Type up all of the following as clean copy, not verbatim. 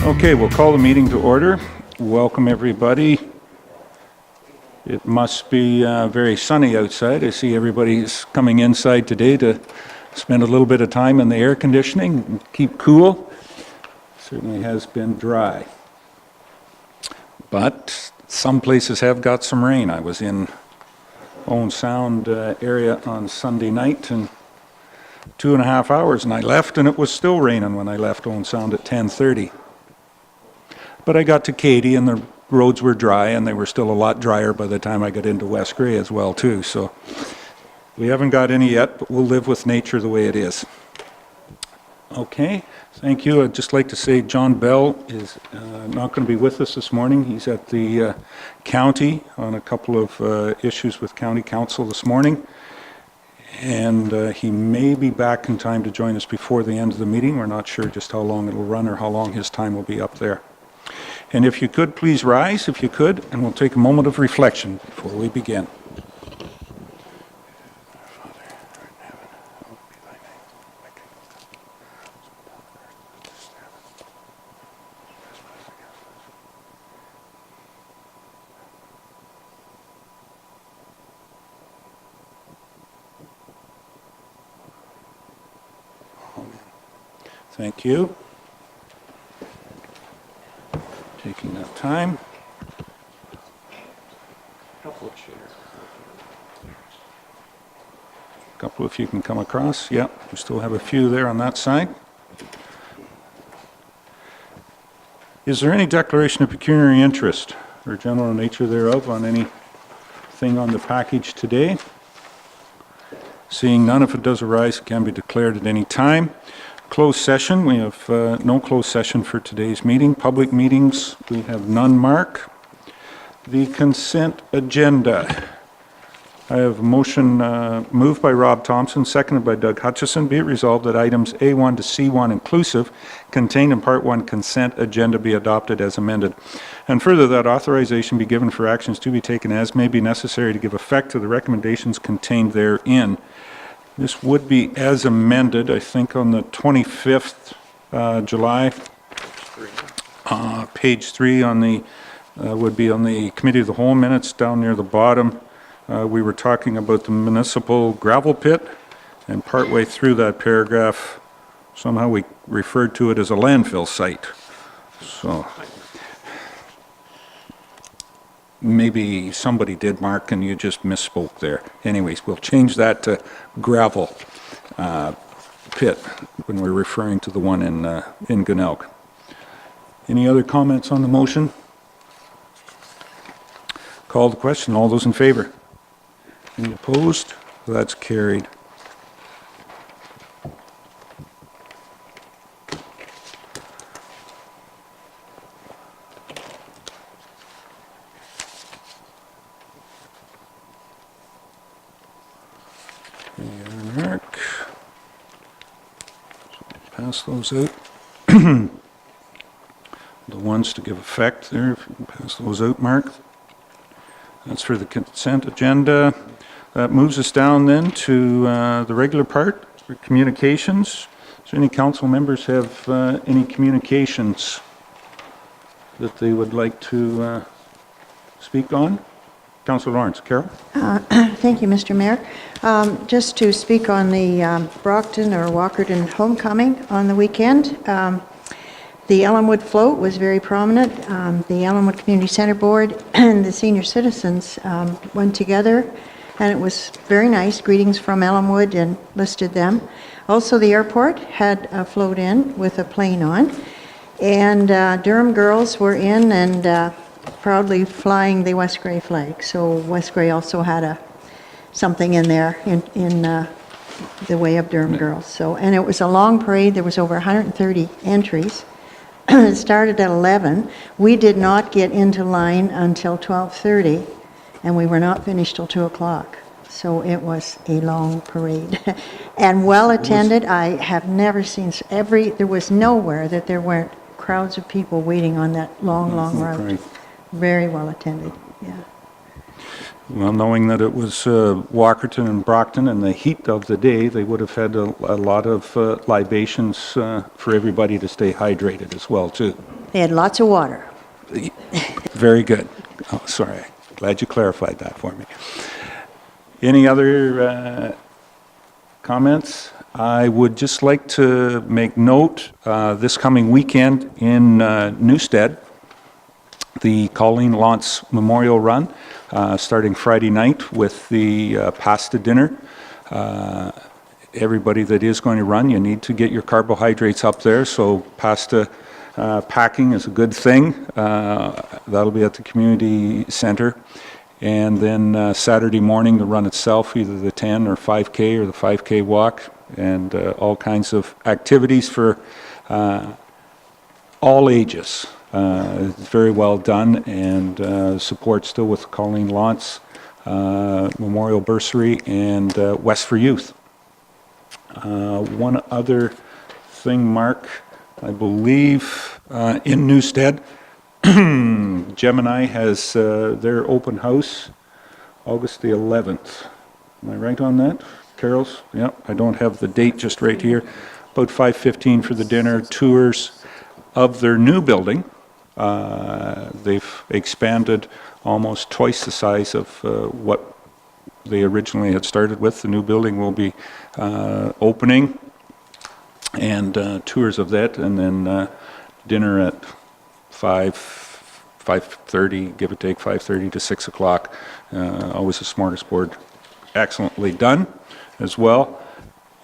Okay, we'll call the meeting to order. Welcome, everybody. It must be very sunny outside. I see everybody's coming inside today to spend a little bit of time in the air conditioning and keep cool. Certainly has been dry. But some places have got some rain. I was in Owen Sound area on Sunday night and 2.5 hours, and I left and it was still raining when I left Owen Sound at 10:30. But I got to Katy and the roads were dry, and they were still a lot drier by the time I got into West Grey as well too. So we haven't got any yet, but we'll live with nature the way it is. Okay, thank you. I'd just like to say John Bell is not going to be with us this morning. He's at the county on a couple of issues with county council this morning. And he may be back in time to join us before the end of the meeting. We're not sure just how long it'll run or how long his time will be up there. And if you could, please rise, if you could, and we'll take a moment of reflection before we begin. Thank you. Taking that time. Couple of chairs. A couple if you can come across. Yeah, we still have a few there on that side. Is there any declaration of pecuniary interest or general nature thereof on anything on the package today? Seeing none, if it does arise, it can be declared at any time. Closed session, we have no closed session for today's meeting. Public meetings, we have none, Mark. The consent agenda. I have a motion moved by Rob Thompson, seconded by Doug Hutchison. Be it resolved that items A1 to C1 inclusive contained in Part 1 consent agenda be adopted as amended. And further, that authorization be given for actions to be taken as may be necessary to give effect to the recommendations contained therein. This would be as amended, I think, on the 25th July. Page 3 on the would be on the Committee of the Whole minutes down near the bottom. We were talking about the municipal gravel pit, and partway through that paragraph, somehow we referred to it as a landfill site. So maybe somebody did, Mark, and you just misspoke there. Anyways, we'll change that to gravel pit when we're referring to the one in Gunelk. Any other comments on the motion? Call the question. All those in favor? Any opposed? That's carried. Mark. Pass those out. The ones to give effect there, if you can pass those out, Mark. That's for the consent agenda. That moves us down then to the regular part for communications. Does any council members have any communications that they would like to speak on? Councillor Lawrence. Carol? Thank you, Mr. Mayor. Just to speak on the Brockton or Walkerton homecoming on the weekend. The Ellenwood float was very prominent. The Ellenwood Community Centre Board and the senior citizens went together, and it was very nice. Greetings from Ellenwood, and listed them. Also, the airport had a float in with a plane on, and Durham girls were in and proudly flying the West Grey flag. So West Grey also had something in there in the way of Durham girls. So, and it was a long parade. There was over 130 entries. It started at 11. We did not get into line until 12:30, and we were not finished till 2 o'clock. So it was a long parade and well attended. I have never seen there was nowhere that there weren't crowds of people waiting on that long route. Very well attended. Yeah. Well, knowing that it was Walkerton and Brockton and the heat of the day, they would have had a lot of libations for everybody to stay hydrated as well, too. They had lots of water. Very good. Oh, sorry. Glad you clarified that for me. Any other comments? I would just like to make note, this coming weekend in Newstead, the Colleen Lantz Memorial Run, starting Friday night with the pasta dinner. Everybody that is going to run, you need to get your carbohydrates up there, so pasta packing is a good thing. That'll be at the community center. And then Saturday morning, the run itself, either the 10 or 5K or the 5K walk, and all kinds of activities for all ages. It's very well done, and support still with Colleen Lantz Memorial Bursary and West for Youth. One other thing, Mark, I believe in Newstead, Gemini has their open house August the 11th. Am I right on that? Carol's? Yeah, I don't have the date just right here. About 5:15 for the dinner, tours of their new building. They've expanded almost twice the size of what they originally had started with. The new building will be opening, and tours of that, and then dinner at 5:30, give or take 5:30 to 6 o'clock. Always a smorgasbord, excellently done as well.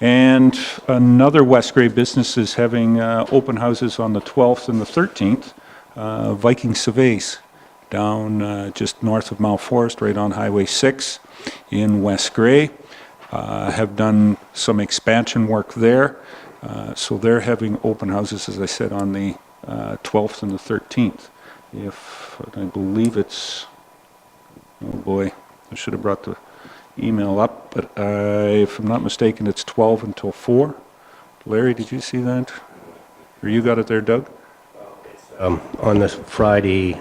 And another West Grey business is having open houses on the 12th and the 13th. Viking Surveys down just north of Mount Forest, right on Highway 6 in West Grey. Have done some expansion work there. So they're having open houses, as I said, on the 12th and the 13th. I believe it's, oh boy, I should have brought the email up, but if I'm not mistaken, it's 12 until 4. Larry, did you see that? Or you got it there, Doug? On this Friday,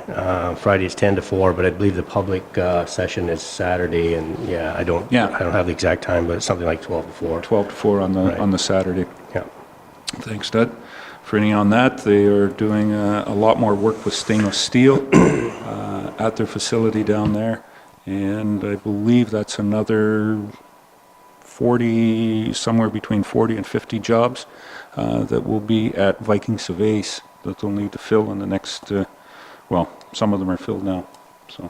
Friday is 10 to 4, but I believe the public session is Saturday, and yeah, I don't have the exact time, but it's something like 12 to 4. 12 to 4 on the Right. on the Saturday. Yeah. Thanks, Doug. For any on that, they are doing a lot more work with stainless steel at their facility down there, and I believe that's another 40, somewhere between 40 and 50 jobs that will be at Viking Surveys that they'll need to fill in the next, well, some of them are filled now. So,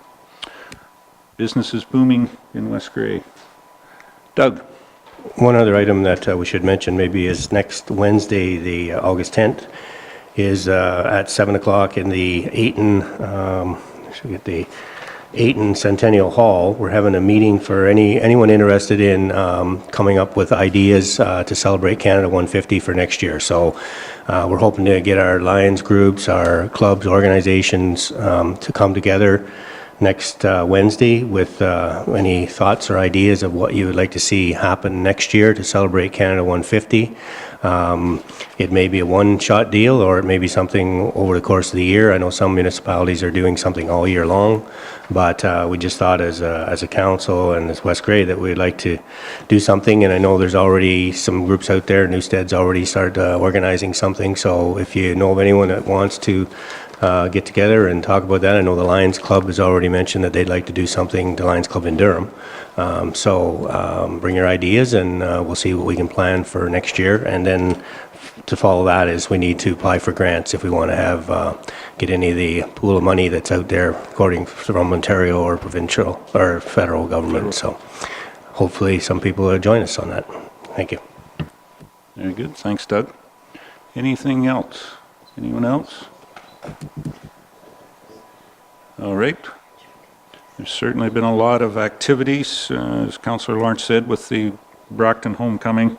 business is booming in West Grey. Doug? One other item that we should mention maybe is next Wednesday, the August 10th, is at 7 o'clock in the Ayton Centennial Hall. We're having a meeting for anyone interested in coming up with ideas to celebrate Canada 150 for next year. So we're hoping to get our Lions groups, our clubs, organizations to come together next Wednesday with any thoughts or ideas of what you would like to see happen next year to celebrate Canada 150. It may be a one-shot deal, or it may be something over the course of the year. I know some municipalities are doing something all year long, but we just thought as a council and as West Grey that we'd like to do something, and I know there's already some groups out there. Newstead's already started organizing something, so if you know of anyone that wants to get together and talk about that. I know the Lions Club has already mentioned that they'd like to do something, the Lions Club in Durham. So bring your ideas, and we'll see what we can plan for next year. And then to follow that is we need to apply for grants if we want to have get any of the pool of money that's out there, according from Ontario or provincial or federal government. So hopefully some people will join us on that. Thank you. Very good. Thanks, Doug. Anything else? Anyone else? All right. There's certainly been a lot of activities, as Councillor Lawrence said, with the Brockton homecoming,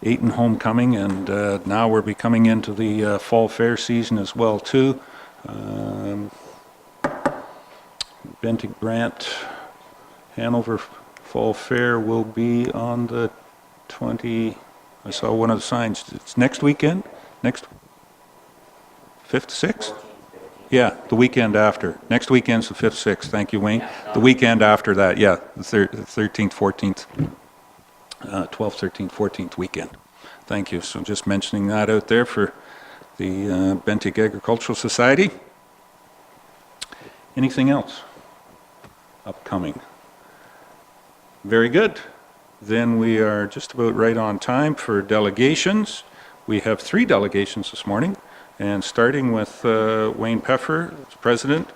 Ayton homecoming, and now we're coming into the fall fair season as well too. Bentig Brant Hanover Fall Fair will be on the 20, I saw one of the signs, it's next weekend? Next 5th, 6th? Yeah, the weekend after. Next weekend's the 5th, 6th. Thank you, Wayne. The weekend after that, yeah, the 13th, 14th, 12th, 13th, 14th weekend. Thank you. So just mentioning that out there for the Bentic Agricultural Society. Anything else upcoming? Very good. Then we are just about right on time for delegations. We have 3 delegations this morning, and starting with Wayne Peffer, President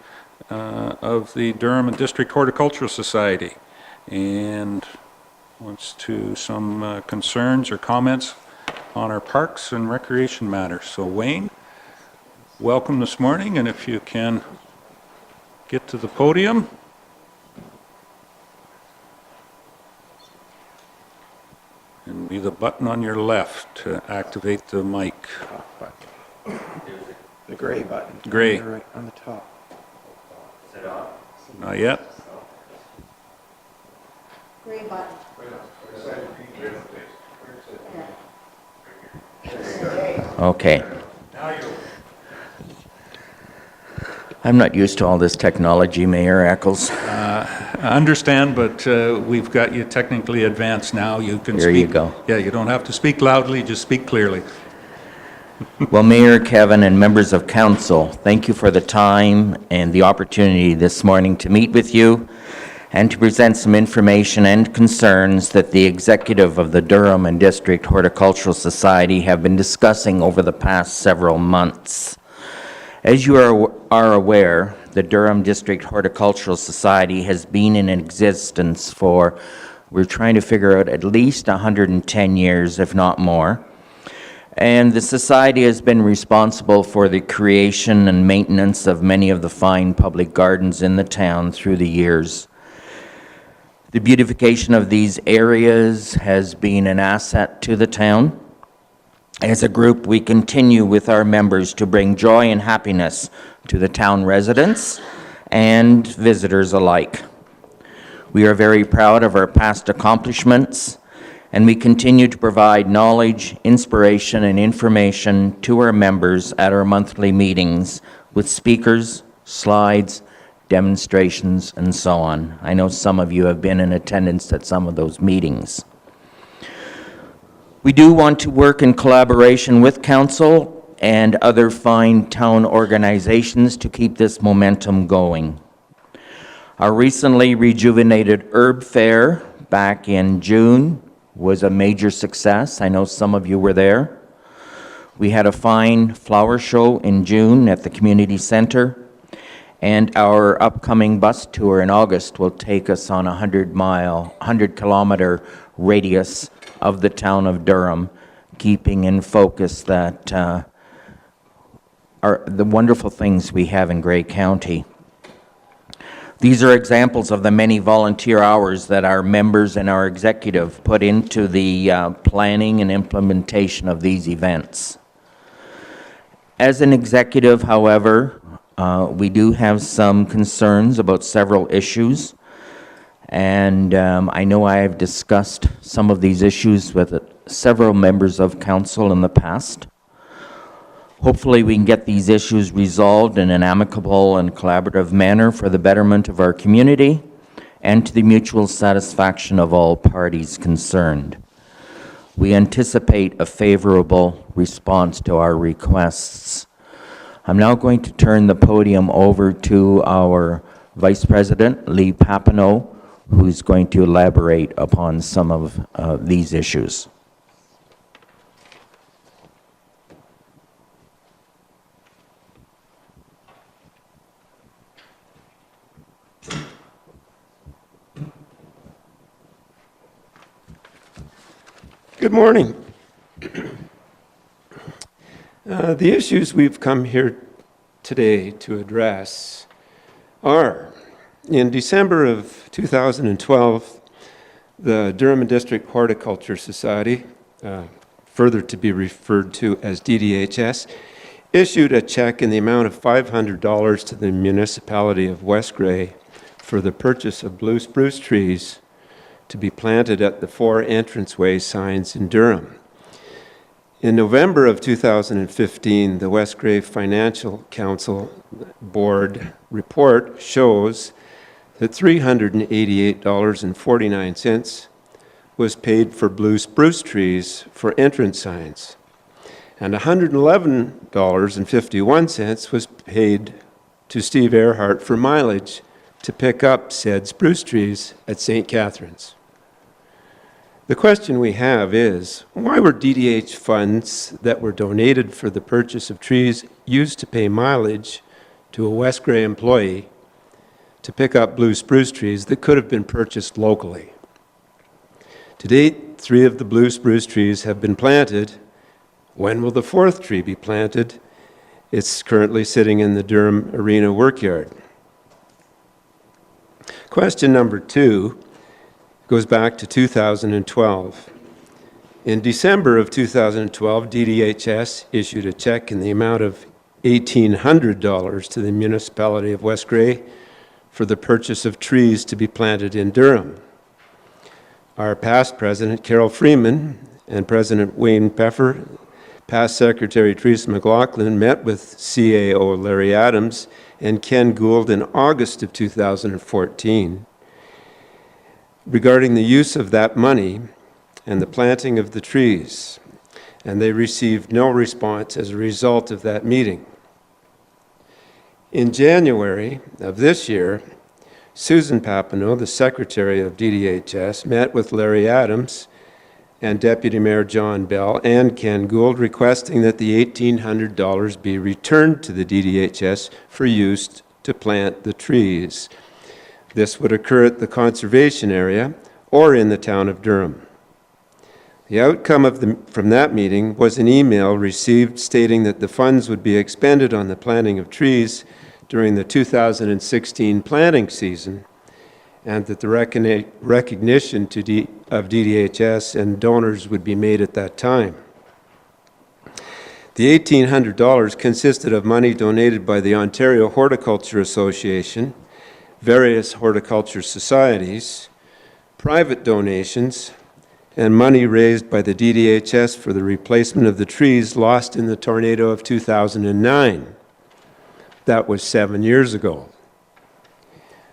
of the Durham and District Horticultural Society, and wants to some concerns or comments on our parks and recreation matters. So Wayne, welcome this morning, and if you can get to the podium. And be the button on your left to activate the mic. The gray button. Gray. Right on the top. Not yet? Gray button. Okay. I'm not used to all this technology, Mayor Eccles. I understand, but we've got you technically advanced now. You can speak. There you go. Yeah, you don't have to speak loudly, just speak clearly. Well, Mayor, Kevin, and members of council, thank you for the time and the opportunity this morning to meet with you and to present some information and concerns that the executive of the Durham and District Horticultural Society have been discussing over the past several months. As you are aware, the Durham District Horticultural Society has been in existence for, we're trying to figure out, at least 110 years, if not more. And the Society has been responsible for the creation and maintenance of many of the fine public gardens in the town through the years. The beautification of these areas has been an asset to the town. As a group, we continue with our members to bring joy and happiness to the town residents and visitors alike. We are very proud of our past accomplishments, and we continue to provide knowledge, inspiration, and information to our members at our monthly meetings with speakers, slides, demonstrations, and so on. I know some of you have been in attendance at some of those meetings. We do want to work in collaboration with council and other fine town organizations to keep this momentum going. Our recently rejuvenated herb fair back in June was a major success. I know some of you were there. We had a fine flower show in June at the community center, and our upcoming bus tour in August will take us on a 100-kilometer radius of the town of Durham, keeping in focus that are the wonderful things we have in Grey County. These are examples of the many volunteer hours that our members and our executive put into the planning and implementation of these events. As an executive, however, we do have some concerns about several issues, and I know I have discussed some of these issues with several members of council in the past. Hopefully we can get these issues resolved in an amicable and collaborative manner for the betterment of our community and to the mutual satisfaction of all parties concerned. We anticipate a favorable response to our requests. I'm now going to turn the podium over to our Vice President, Lee Papineau, who's going to elaborate upon some of these issues. Good morning. The issues we've come here today to address are, in December of 2012, the Durham and District Horticulture Society, further to be referred to as DDHS, issued a check in the amount of $500 to the Municipality of West Grey for the purchase of blue spruce trees to be planted at the 4 entranceway signs in Durham. In November of 2015, the West Grey Financial Council Board report shows that $388.49 was paid for blue spruce trees for entrance signs, and $111.51 was paid to Steve Earhart for mileage to pick up said spruce trees at St. Catharines. The question we have is, why were DDH funds that were donated for the purchase of trees used to pay mileage to a West Grey employee to pick up blue spruce trees that could have been purchased locally? To date, 3 of the blue spruce trees have been planted. When will the 4th tree be planted? It's currently sitting in the Durham Arena workyard. Question number 2 goes back to 2012. In December of 2012, DDHS issued a check in the amount of $1,800 to the Municipality of West Grey for the purchase of trees to be planted in Durham. Our past president, Carol Freeman, and President Wayne Peffer, past Secretary Teresa McLaughlin, met with CAO Larry Adams and Ken Gould in August of 2014 regarding the use of that money and the planting of the trees, and they received no response as a result of that meeting. In January of this year, Susan Papineau, the Secretary of DDHS, met with Larry Adams and Deputy Mayor John Bell and Ken Gould requesting that the $1,800 be returned to the DDHS for use to plant the trees. This would occur at the conservation area or in the town of Durham. The outcome from that meeting was an email received stating that the funds would be expended on the planting of trees during the 2016 planting season, and that the recognition of DDHS and donors would be made at that time. The $1,800 consisted of money donated by the Ontario Horticulture Association, various horticulture societies, private donations, and money raised by the DDHS for the replacement of the trees lost in the tornado of 2009. That was 7 years ago.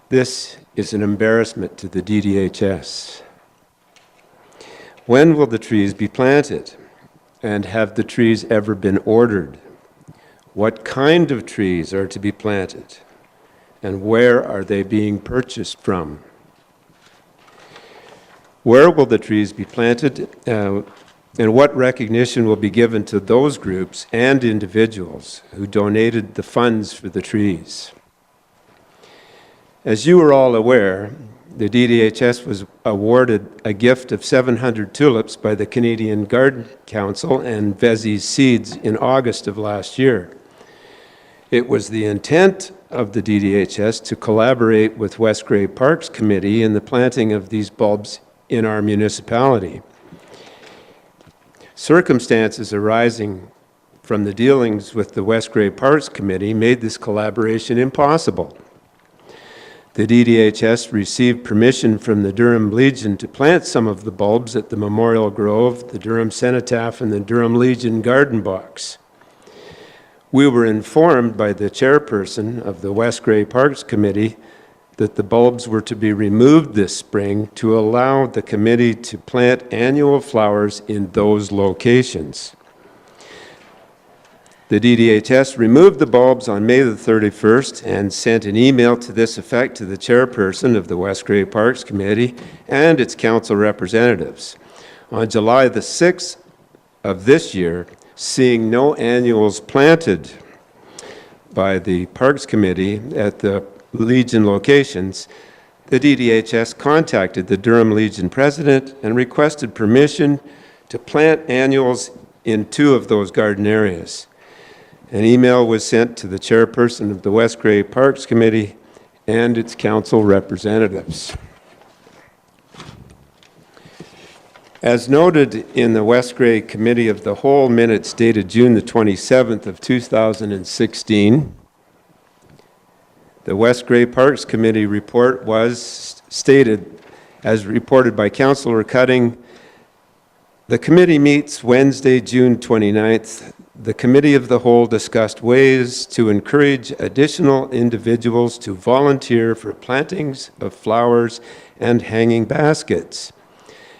This is an embarrassment to the DDHS. When will the trees be planted? And have the trees ever been ordered? What kind of trees are to be planted? And where are they being purchased from? Where will the trees be planted? And what recognition will be given to those groups and individuals who donated the funds for the trees? As you are all aware, the DDHS was awarded a gift of 700 tulips by the Canadian Garden Council and Vezzis Seeds in August of last year. It was the intent of the DDHS to collaborate with West Grey Parks Committee in the planting of these bulbs in our municipality. Circumstances arising from the dealings with the West Grey Parks Committee made this collaboration impossible. The DDHS received permission from the Durham Legion to plant some of the bulbs at the Memorial Grove, the Durham Cenotaph, and the Durham Legion Garden Box. We were informed by the chairperson of the West Grey Parks Committee that the bulbs were to be removed this spring to allow the committee to plant annual flowers in those locations. The DDHS removed the bulbs on May the 31st and sent an email to this effect to the chairperson of the West Grey Parks Committee and its council representatives. On July the 6th of this year, seeing no annuals planted by the Parks Committee at the Legion locations, the DDHS contacted the Durham Legion president and requested permission to plant annuals in 2 of those garden areas. An email was sent to the chairperson of the West Grey Parks Committee and its council representatives. As noted in the West Grey Committee of the Whole minutes dated June the 27th of 2016, the West Grey Parks Committee report was stated, as reported by Councillor Cutting, The committee meets Wednesday, June 29th. The Committee of the Whole discussed ways to encourage additional individuals to volunteer for plantings of flowers and hanging baskets,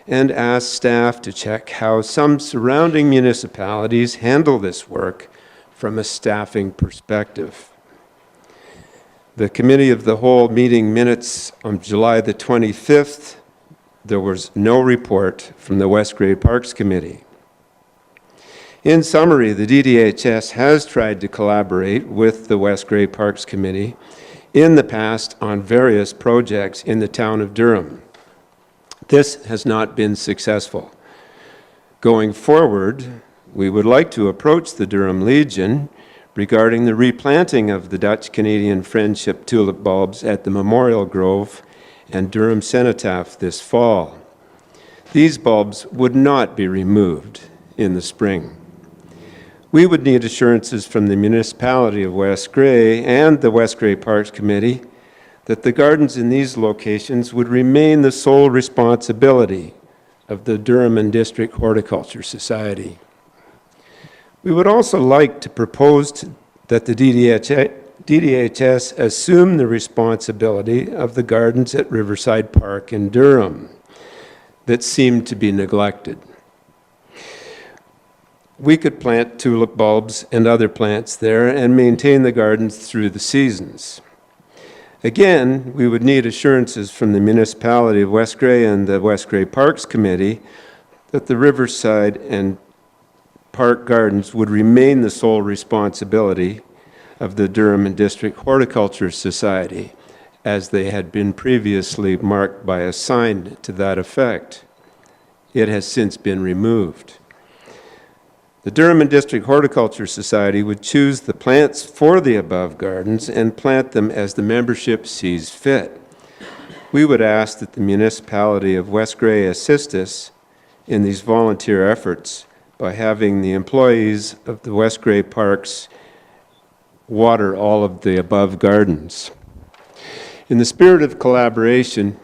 and asked staff to check how some surrounding municipalities handle this work from a staffing perspective. The Committee of the Whole meeting minutes on July the 25th, there was no report from the West Grey Parks Committee. In summary, the DDHS has tried to collaborate with the West Grey Parks Committee in the past on various projects in the town of Durham. This has not been successful. Going forward, we would like to approach the Durham Legion regarding the replanting of the Dutch-Canadian Friendship tulip bulbs at the Memorial Grove and Durham Cenotaph this fall. These bulbs would not be removed in the spring. We would need assurances from the Municipality of West Grey and the West Grey Parks Committee that the gardens in these locations would remain the sole responsibility of the Durham and District Horticulture Society. We would also like to propose that the DDHS assume the responsibility of the gardens at Riverside Park in Durham that seem to be neglected. We could plant tulip bulbs and other plants there and maintain the gardens through the seasons. Again, we would need assurances from the Municipality of West Grey and the West Grey Parks Committee that the Riverside and Park Gardens would remain the sole responsibility of the Durham and District Horticulture Society, as they had been previously marked by a sign to that effect. It has since been removed. The Durham and District Horticulture Society would choose the plants for the above gardens and plant them as the membership sees fit. We would ask that the Municipality of West Grey assist us in these volunteer efforts by having the employees of the West Grey Parks water all of the above gardens. In the spirit of collaboration,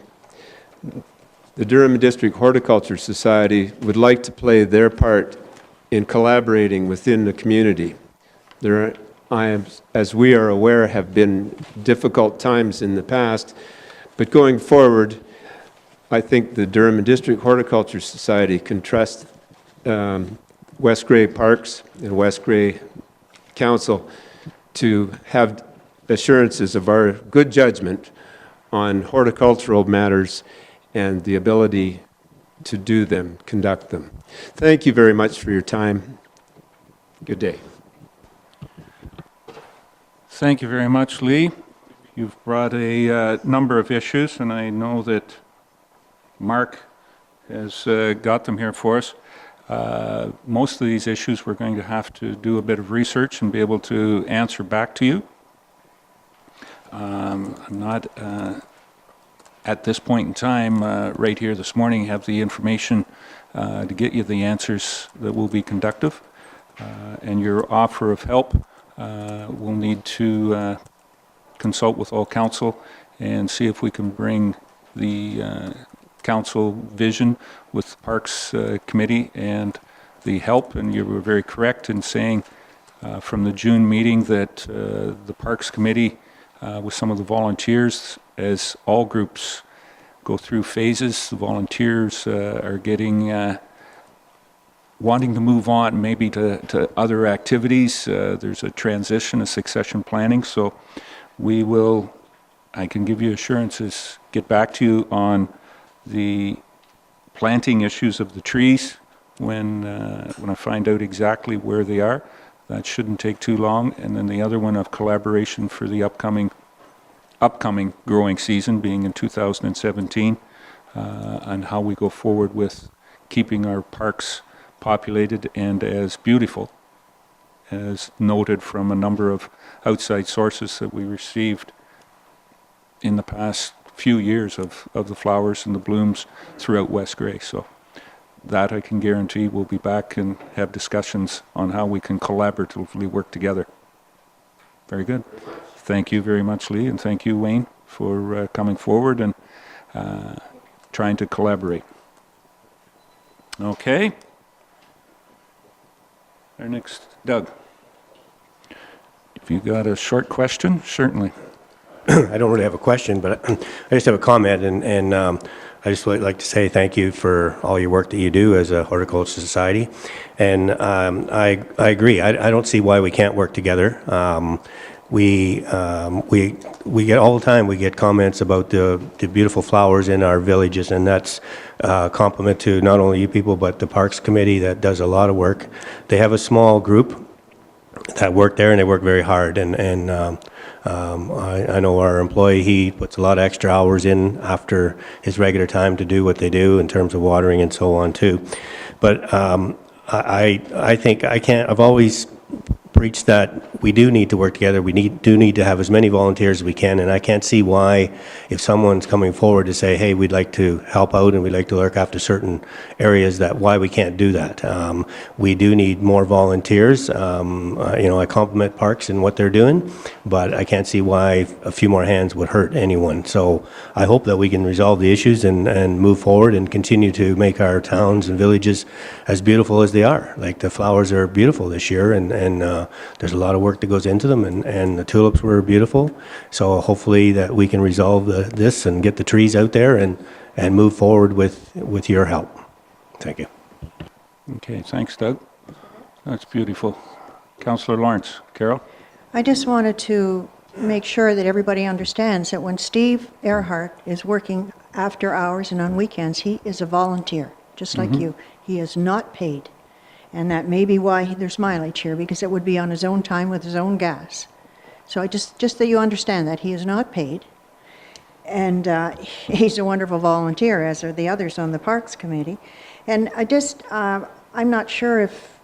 the Durham District Horticulture Society would like to play their part in collaborating within the community. As we are aware, have been difficult times in the past, but going forward, I think the Durham District Horticulture Society can trust West Grey Parks and West Grey Council to have assurances of our good judgment on horticultural matters and the ability to do them, conduct them. Thank you very much for your time. Good day. Thank you very much, Lee. You've brought a number of issues, and I know that Mark has got them here for us. Most of these issues we're going to have to do a bit of research and be able to answer back to you. I'm not, at this point in time, right here this morning, have the information to get you the answers that will be conductive. And your offer of help, we'll need to consult with all council and see if we can bring the council vision with the Parks Committee and the help. And you were very correct in saying from the June meeting that the Parks Committee, with some of the volunteers, as all groups go through phases, the volunteers are getting wanting to move on maybe to other activities. There's a transition, a succession planning, so we will, I can give you assurances, get back to you on the planting issues of the trees when I find out exactly where they are. That shouldn't take too long. And then the other one of collaboration for the upcoming growing season, being in 2017, and how we go forward with keeping our parks populated and as beautiful, as noted from a number of outside sources that we received in the past few years of the flowers and the blooms throughout West Grey. So that I can guarantee we'll be back and have discussions on how we can collaboratively work together. Very good. Thank you very much, Lee, and thank you, Wayne, for coming forward and trying to collaborate. Okay, Our next, Doug. If you got a short question, certainly. I don't really have a question, but I just have a comment, and I just would like to say thank you for all your work that you do as a horticulture society. And I agree. I don't see why we can't work together. We get all the time, we get comments about the beautiful flowers in our villages, and that's a compliment to not only you people, but the Parks Committee that does a lot of work. They have a small group that work there, and they work very hard. And I know our employee, he puts a lot of extra hours in after his regular time to do what they do in terms of watering and so on too. But I think I've always preached that we do need to work together. We do need to have as many volunteers as we can, and I can't see why, if someone's coming forward to say, hey, we'd like to help out and we'd like to look after certain areas, that why we can't do that. We do need more volunteers. I compliment Parks and what they're doing, but I can't see why a few more hands would hurt anyone. So I hope that we can resolve the issues and move forward and continue to make our towns and villages as beautiful as they are. Like, the flowers are beautiful this year, and there's a lot of work that goes into them, and the tulips were beautiful. So hopefully that we can resolve this and get the trees out there and move forward with your help. Thank you. Okay, thanks, Doug. That's beautiful. Councillor Lawrence. Carol? I just wanted to make sure that everybody understands that when Steve Earhart is working after hours and on weekends, he is a volunteer, just like you. He is not paid. And that may be why there's mileage here, because it would be on his own time with his own gas. So I just that you understand that he is not paid. And he's a wonderful volunteer, as are the others on the Parks Committee. And I'm not sure if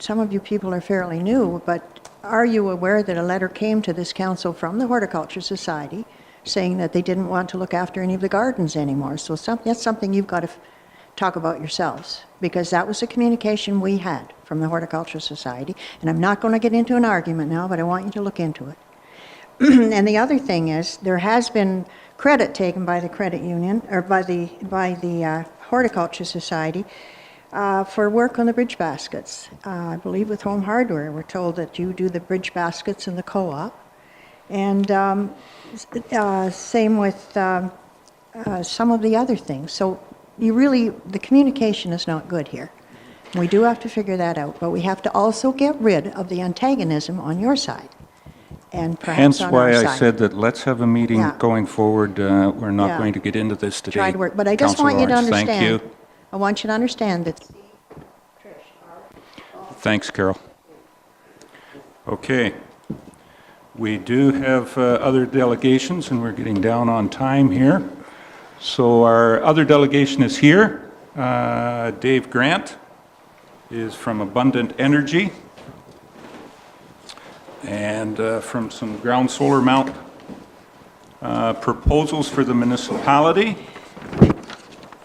some of you people are fairly new, but are you aware that a letter came to this council from the Horticulture Society saying that they didn't want to look after any of the gardens anymore? So that's something you've got to talk about yourselves, because that was the communication we had from the Horticulture Society. And I'm not going to get into an argument now, but I want you to look into it. And the other thing is, there has been credit taken by the credit union, or by the Horticulture Society, for work on the bridge baskets. I believe with Home Hardware, we're told that you do the bridge baskets in the co-op. And same with some of the other things. So the communication is not good here. We do have to figure that out, but we have to also get rid of the antagonism on your side, and perhaps on our side. Hence why I said that let's have a meeting Yeah. going forward. We're not Yeah. going to get into this today. Try to work, but I just Councillor want you to Lawrence, understand. Thank you. I want you to understand that Thanks, Carol. Okay. We do have other delegations, and we're getting down on time here. So our other delegation is here. Dave Grant is from Abundant Energy, and from some ground solar mount proposals for the municipality.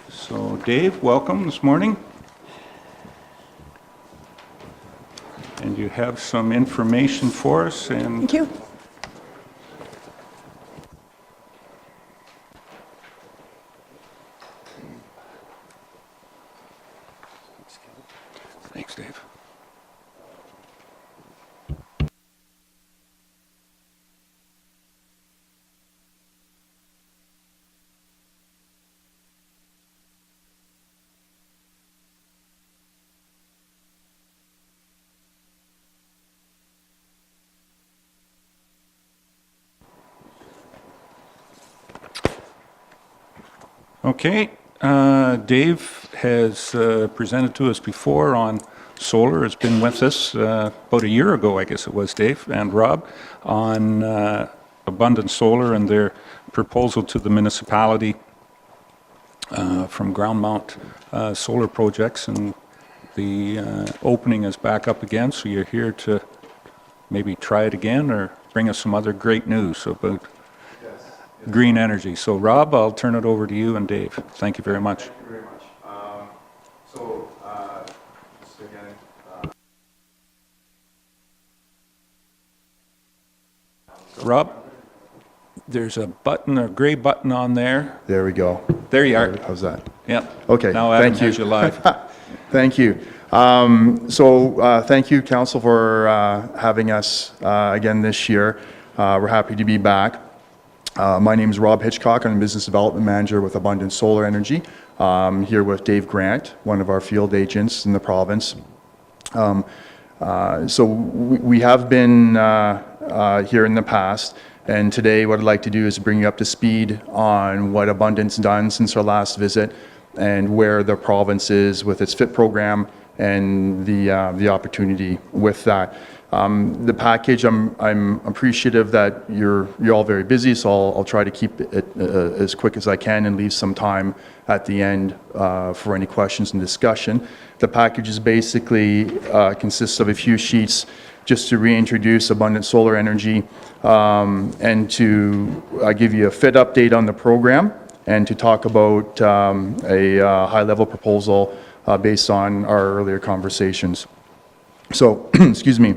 So Dave, welcome this morning. And you have some information for us, and thank you. thanks, Dave. Okay, Dave has presented to us before on solar, has been with us about a year ago, I guess it was, Dave and Rob, on Abundant Solar and their proposal to the municipality from ground mount solar projects, and the opening is back up again, so you're here to maybe try it again or bring us some other great news about green energy. So Rob, I'll turn it over to you and Dave. Thank you very much. Thank you very much. Just again, Rob, there's a button, a gray button on there. there we go. There you are. How's that? Yep. Okay, Now Adam thank you. has you live. Thank you. Thank you, Council, for having us again this year. We're happy to be back. My name is Rob Hitchcock. I'm a Business Development Manager with Abundant Solar Energy. Here with Dave Grant, one of our field agents in the province. We have been here in the past, and today what I'd like to do is bring you up to speed on what Abundant's done since our last visit and where the province is with its FIT program and the opportunity with that. The package, I'm appreciative that you're all very busy, so I'll try to keep it as quick as I can and leave some time at the end for any questions and discussion. The package is basically consists of a few sheets just to reintroduce Abundant Solar Energy and to give you a FIT update on the program and to talk about a high-level proposal based on our earlier conversations. So, excuse me.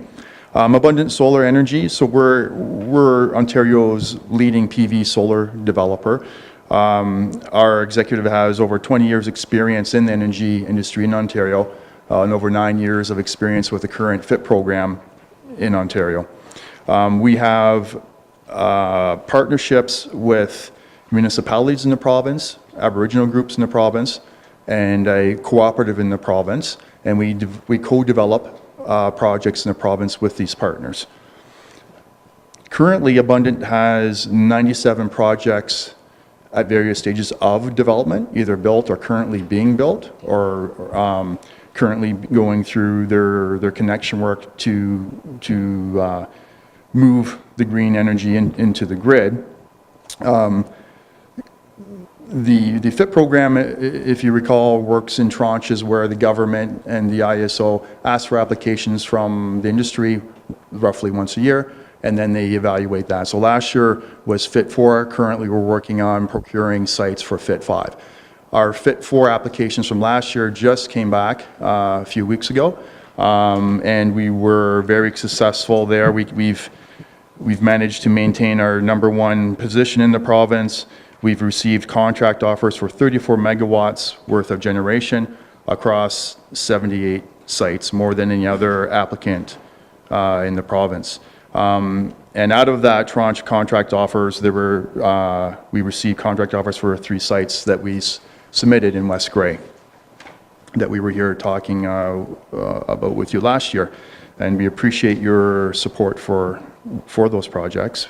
Abundant Solar Energy, so we're Ontario's leading PV solar developer. Our executive has over 20 years experience in the energy industry in Ontario and over 9 years of experience with the current FIT program in Ontario. We have partnerships with municipalities in the province, Aboriginal groups in the province, and a cooperative in the province, and we co-develop projects in the province with these partners. Currently, Abundant has 97 projects at various stages of development, either built or currently being built, or currently going through their connection work to move the green energy into the grid. The FIT program, if you recall, works in tranches where the government and the ISO ask for applications from the industry roughly once a year, and then they evaluate that. So last year was FIT 4. Currently, we're working on procuring sites for FIT 5. Our FIT 4 applications from last year just came back a few weeks ago, and we were very successful there. We've managed to maintain our #1 position in the province. We've received contract offers for 34 megawatts worth of generation across 78 sites, more than any other applicant in the province. And out of that tranche contract offers, we received contract offers for 3 sites that we submitted in West Grey that we were here talking about with you last year. And we appreciate your support for those projects.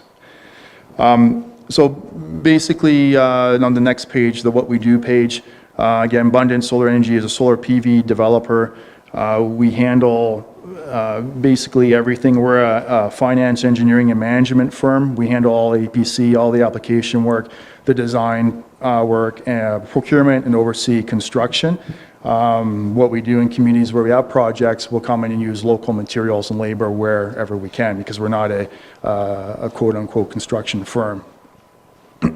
So basically, on the next page, the What We Do page, again, Abundant Solar Energy is a solar PV developer. We handle basically everything. We're a finance, engineering, and management firm. We handle all APC, all the application work, the design work, procurement, and oversee construction. What we do in communities where we have projects, we'll come in and use local materials and labor wherever we can, because we're not a quote-unquote construction firm. We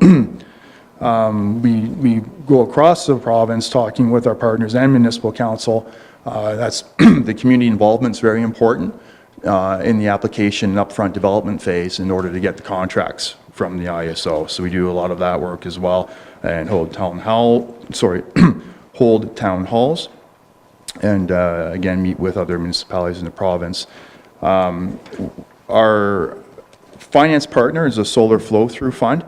go across the province talking with our partners and municipal council. That's the community involvement is very important in the application and upfront development phase in order to get the contracts from the ISO. So we do a lot of that work as well, and hold town halls, and again meet with other municipalities in the province. Our finance partner is a solar flow-through fund.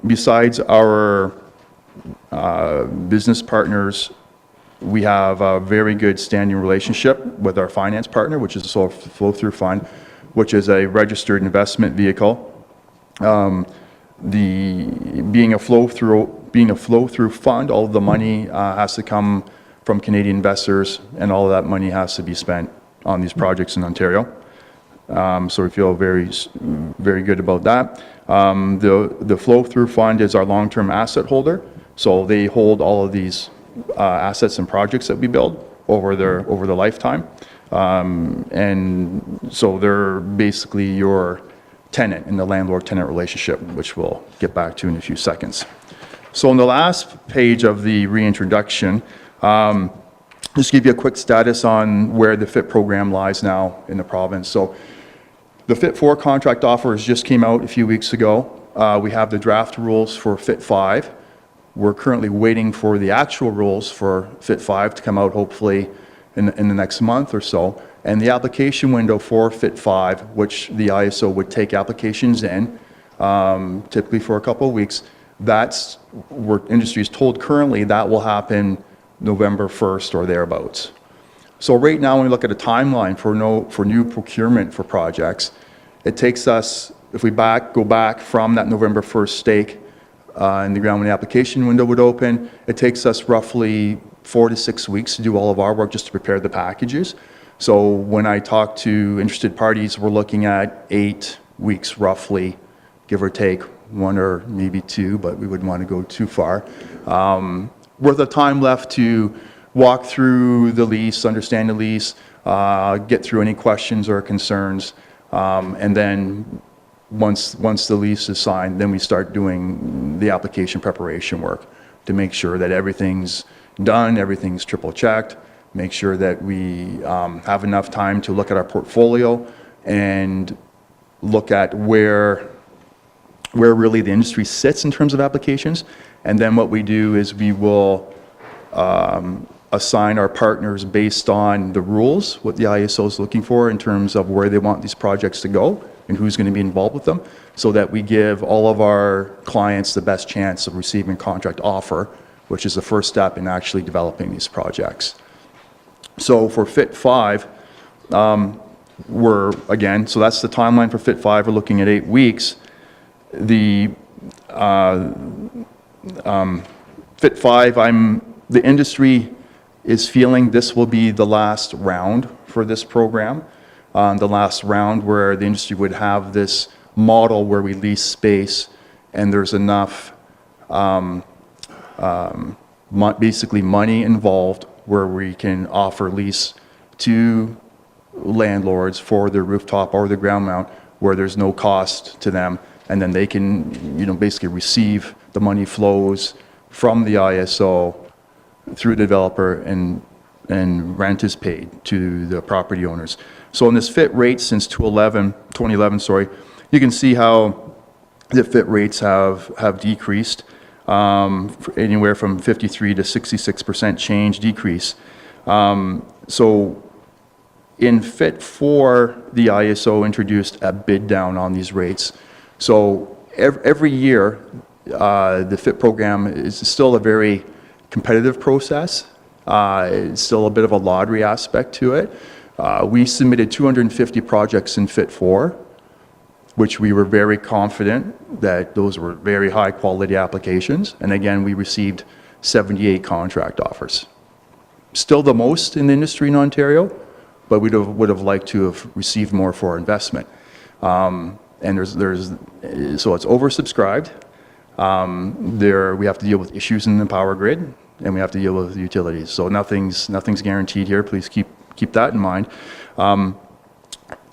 Besides our business partners, we have a very good standing relationship with our finance partner, which is a solar flow-through fund, which is a registered investment vehicle. Being a flow-through fund, all of the money has to come from Canadian investors, and all of that money has to be spent on these projects in Ontario. So we feel very, very good about that. The flow-through fund is our long-term asset holder, so they hold all of these assets and projects that we build over the lifetime, and so they're basically your tenant in the landlord-tenant relationship, which we'll get back to in a few seconds. So on the last page of the reintroduction, just give you a quick status on where the FIT program lies now in the province. So the FIT 4 contract offers just came out a few weeks ago. We have the draft rules for FIT 5. We're currently waiting for the actual rules for FIT 5 to come out hopefully in the next month or so. And the application window for Fit 5, which the ISO would take applications in, typically for a couple of weeks, that's where industry is told currently that will happen November 1st or thereabouts. So right now, when we look at a timeline for new procurement for projects, it takes us, if we go back from that November 1st stake in the ground when the application window would open, it takes us roughly 4 to 6 weeks to do all of our work just to prepare the packages. So when I talk to interested parties, we're looking at 8 weeks roughly, give or take, 1 or maybe 2, but we wouldn't want to go too far. Worth of time left to walk through the lease, understand the lease, get through any questions or concerns, and then once the lease is signed, then we start doing the application preparation work to make sure that everything's done, everything's triple checked, make sure that we have enough time to look at our portfolio and look at where really the industry sits in terms of applications. And then what we do is we will assign our partners based on the rules, what the ISO is looking for in terms of where they want these projects to go and who's going to be involved with them, so that we give all of our clients the best chance of receiving a contract offer, which is the first step in actually developing these projects. So for Fit 5, so that's the timeline for Fit 5. We're looking at 8 weeks. The Fit 5, the industry is feeling this will be the last round for this program, the last round where the industry would have this model where we lease space and there's enough basically money involved where we can offer lease to landlords for their rooftop or their ground mount where there's no cost to them, and then they can, basically receive the money flows from the ISO through the developer and rent is paid to the property owners. So in this FIT rate since 2011, you can see how the FIT rates have decreased, anywhere from 53 to 66% change decrease. So in FIT 4, the ISO introduced a bid down on these rates. So every year, the FIT program is still a very competitive process. It's still a bit of a lottery aspect to it. We submitted 250 projects in FIT 4, which we were very confident that those were very high quality applications. And again, we received 78 contract offers. Still the most in the industry in Ontario, but we would have liked to have received more for our investment. And so it's oversubscribed. We have to deal with issues in the power grid, and we have to deal with the utilities. So nothing's guaranteed here. Please keep that in mind.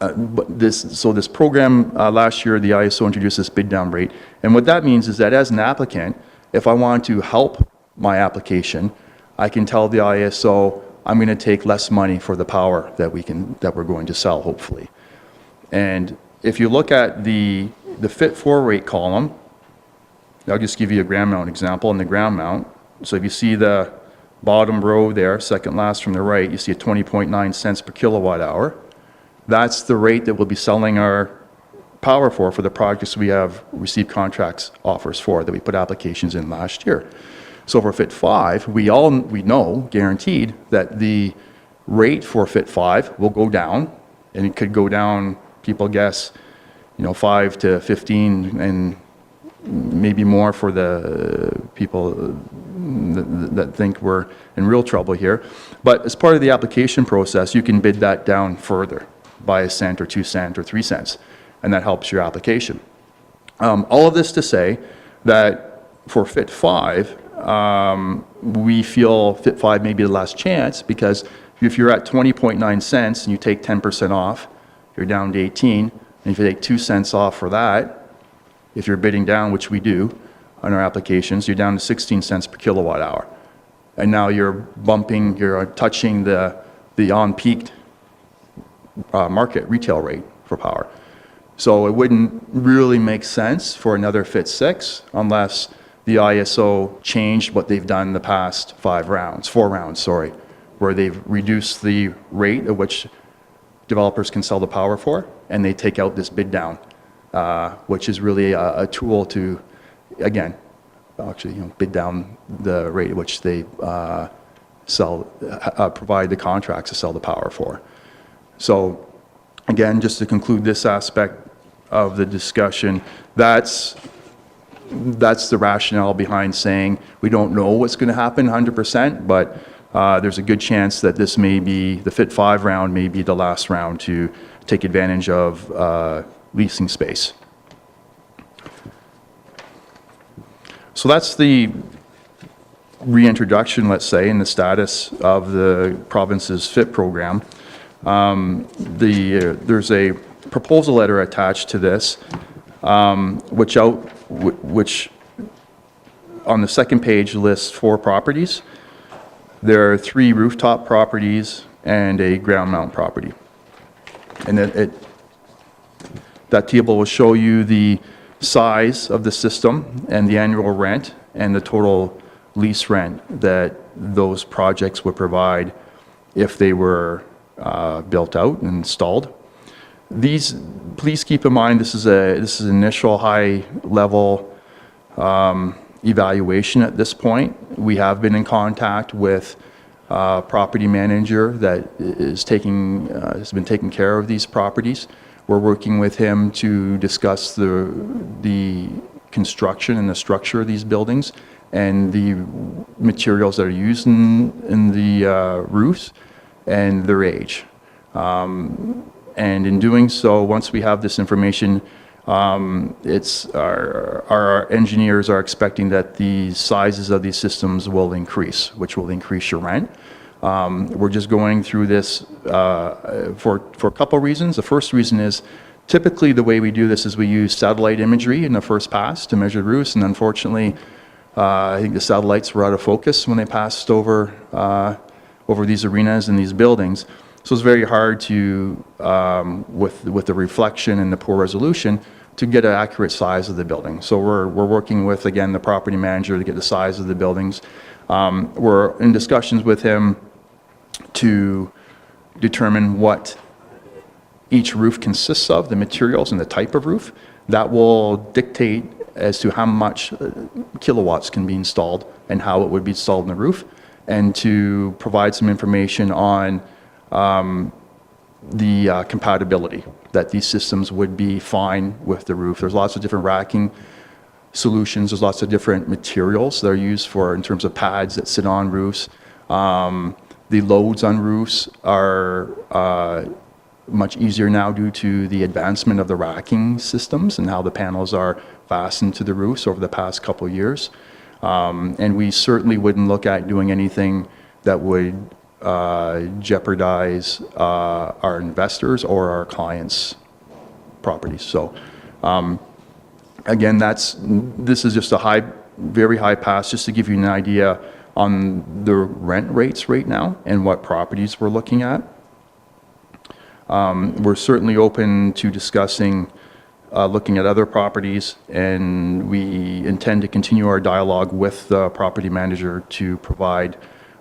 But this program last year, the ISO introduced this bid down rate, and what that means is that as an applicant, if I want to help my application, I can tell the ISO I'm going to take less money for the power that we're going to sell, hopefully. And if you look at the Fit 4 rate column, I'll just give you a ground mount example in the ground mount. So if you see the bottom row there, second last from the right, you see a 20.9 cents per kilowatt hour. That's the rate that we'll be selling our power for the projects we have received contracts offers for that we put applications in last year. So for Fit 5, we know, guaranteed, that the rate for Fit 5 will go down, and it could go down, people guess, 5 to 15 and maybe more for the people that think we're in real trouble here. But as part of the application process, you can bid that down further by a cent or 2 cents or 3 cents, and that helps your application. All of this to say that for Fit 5, we feel Fit 5 may be the last chance, because if you're at 20.9 cents and you take 10% off, you're down to 18, and if you take 2 cents off for that, if you're bidding down, which we do on our applications, you're down to 16 cents per kilowatt hour. And now you're touching the on-peak market retail rate for power. So it wouldn't really make sense for another Fit 6 unless the ISO changed what they've done in the past 4 rounds, where they've reduced the rate at which developers can sell the power for, and they take out this bid down, which is really a tool to, again, actually, bid down the rate at which they provide the contracts to sell the power for. So, again, just to conclude this aspect of the discussion, that's the rationale behind saying we don't know what's going to happen 100%, but there's a good chance that this may be, the Fit 5 round may be the last round to take advantage of leasing space. So that's the reintroduction, let's say, and the status of the province's FIT program. There's a proposal letter attached to this, which on the second page lists 4 properties. There are 3 rooftop properties and a ground mount property. And that table will show you the size of the system and the annual rent and the total lease rent that those projects would provide if they were built out and installed. Please keep in mind, this is initial high level evaluation at this point. We have been in contact with a property manager that has been taking care of these properties. We're working with him to discuss the construction and the structure of these buildings and the materials that are used in the roofs and their age. And in doing so, once we have this information, our engineers are expecting that the sizes of these systems will increase, which will increase your rent. We're just going through this for a couple reasons. The first reason is typically the way we do this is we use satellite imagery in the first pass to measure roofs, and unfortunately, I think the satellites were out of focus when they passed over these arenas and these buildings. So it's very hard to, with the reflection and the poor resolution, to get an accurate size of the building. So we're working with, again, the property manager to get the size of the buildings. We're in discussions with him to determine what each roof consists of, the materials and the type of roof. That will dictate as to how much kilowatts can be installed and how it would be installed in the roof, and to provide some information on the compatibility, that these systems would be fine with the roof. There's lots of different racking solutions. There's lots of different materials that are used in terms of pads that sit on roofs. The loads on roofs are much easier now due to the advancement of the racking systems and how the panels are fastened to the roofs over the past couple of years. And we certainly wouldn't look at doing anything that would jeopardize our investors or our clients' properties. So again, this is just a very high pass, just to give you an idea on the rent rates right now and what properties we're looking at. We're certainly open to discussing looking at other properties, and we intend to continue our dialogue with the property manager to provide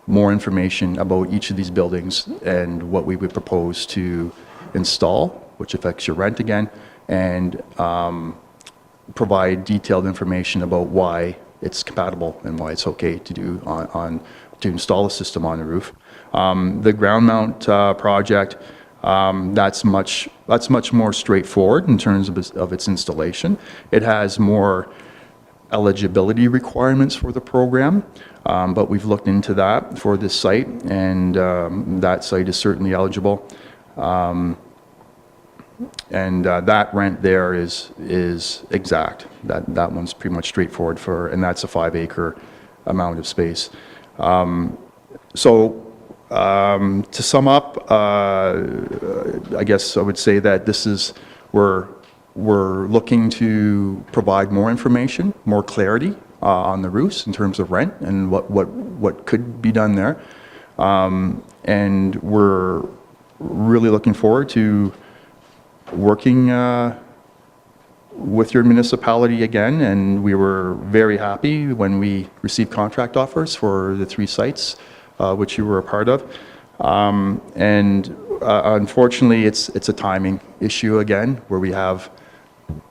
more information about each of these buildings and what we would propose to install, which affects your rent again, and provide detailed information about why it's compatible and why it's okay to do to install a system on the roof. The ground mount project, that's much more straightforward in terms of its installation. It has more eligibility requirements for the program, but we've looked into that for this site, and that site is certainly eligible. And that rent there is exact. That one's pretty much straightforward and that's a 5-acre amount of space. So to sum up, I guess I would say that we're looking to provide more information, more clarity on the roofs in terms of rent and what could be done there. And we're really looking forward to working with your municipality again, and we were very happy when we received contract offers for the 3 sites which you were a part of. Unfortunately, it's a timing issue again, where we have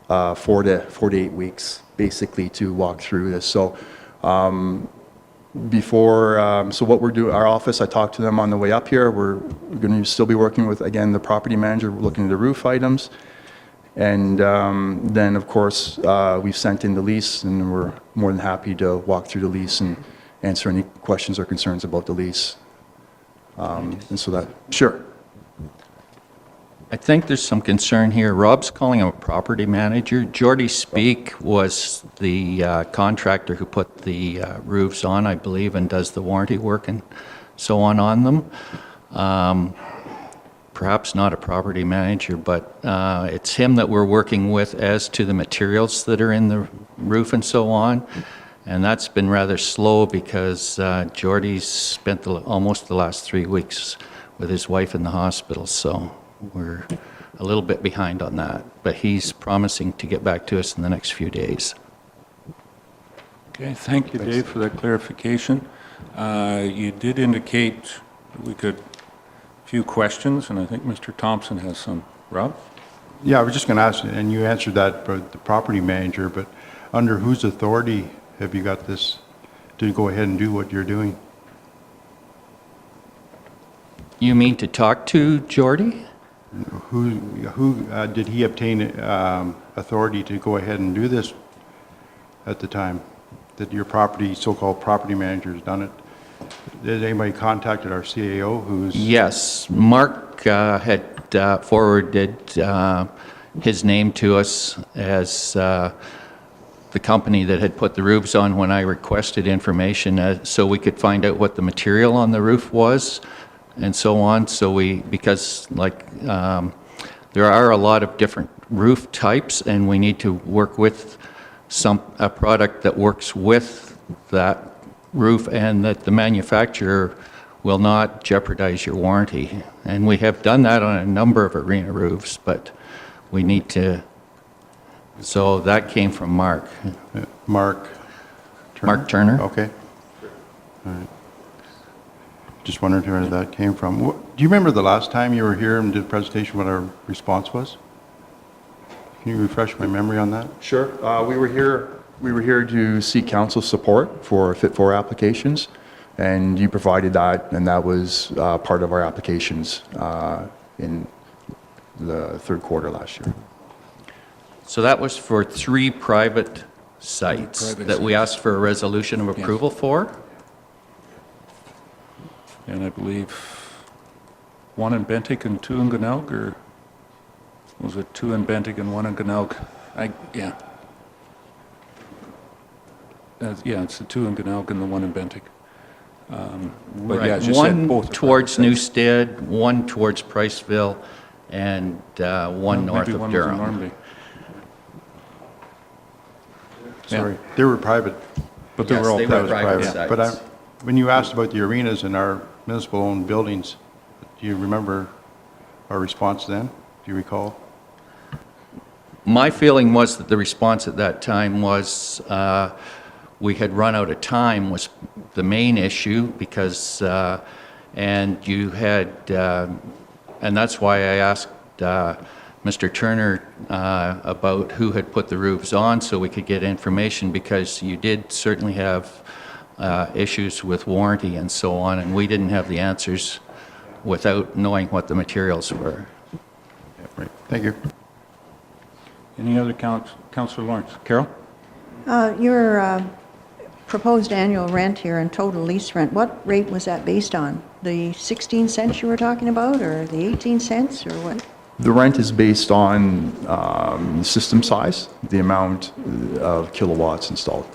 4 to 8 weeks basically to walk through this. So what we're doing, our office, I talked to them on the way up here. We're going to still be working with, again, the property manager, looking at the roof items. And then, of course, we've sent in the lease, and we're more than happy to walk through the lease and answer any questions or concerns about the lease. Sure. I think there's some concern here. Rob's calling him a property manager. Jordy Speak was the contractor who put the roofs on, I believe, and does the warranty work and so on them. Perhaps not a property manager, but it's him that we're working with as to the materials that are in the roof and so on. And that's been rather slow because Jordy's spent almost the last 3 weeks with his wife in the hospital, so we're a little bit behind on that. But he's promising to get back to us in the next few days. Okay, thank you, Dave, for that clarification. You did indicate we could, a few questions, and I think Mr. Thompson has some. Rob? Yeah, I was just going to ask, and you answered that for the property manager, but under whose authority have you got this to go ahead and do what you're doing? You mean to talk to Jordy? Who did he obtain authority to go ahead and do this at the time that your so-called property manager has done it? Did anybody contacted our CAO who's... Yes, Mark had forwarded his name to us as the company that had put the roofs on when I requested information so we could find out what the material on the roof was and so on. So because there are a lot of different roof types, and we need to work with a product that works with that roof and that the manufacturer will not jeopardize your warranty. And we have done that on a number of arena roofs, but we need to, so that came from Mark. Mark Turner? Mark Turner. Okay. All right. Just wondering where that came from. Do you remember the last time you were here and did a presentation, what our response was? Can you refresh my memory on that? Sure. We were here to seek council support for Fit For applications, and you provided that, and that was part of our applications in the third quarter last year. So that was for 3 private sites that we asked for a resolution of approval for? And I believe 1 in Bentic and 2 in Ganelg, or was it 2 in Bentic and 1 in Ganelg? Yeah. Yeah, it's the 2 in Ganelg and the 1 in Bentic. But yeah, as you said, both. One towards Newstead, 1 towards Priceville, and 1 north Maybe of one was in Durham. Normandy. Sorry, they were private. But they Yes, were all they were private. private But sites. when you asked about the arenas in our municipal-owned buildings, do you remember our response then? Do you recall? My feeling was that the response at that time was we had run out of time was the main issue because, and you had, and that's why I asked Mr. Turner about who had put the roofs on so we could get information, because you did certainly have issues with warranty and so on, and we didn't have the answers without knowing what the materials were. Yeah, right. Thank you. Any other Councillor Lawrence? Carol? Your proposed annual rent here and total lease rent, what rate was that based on? The 16 cents you were talking about, or the 18 cents, or what? The rent is based on system size, the amount of kilowatts installed.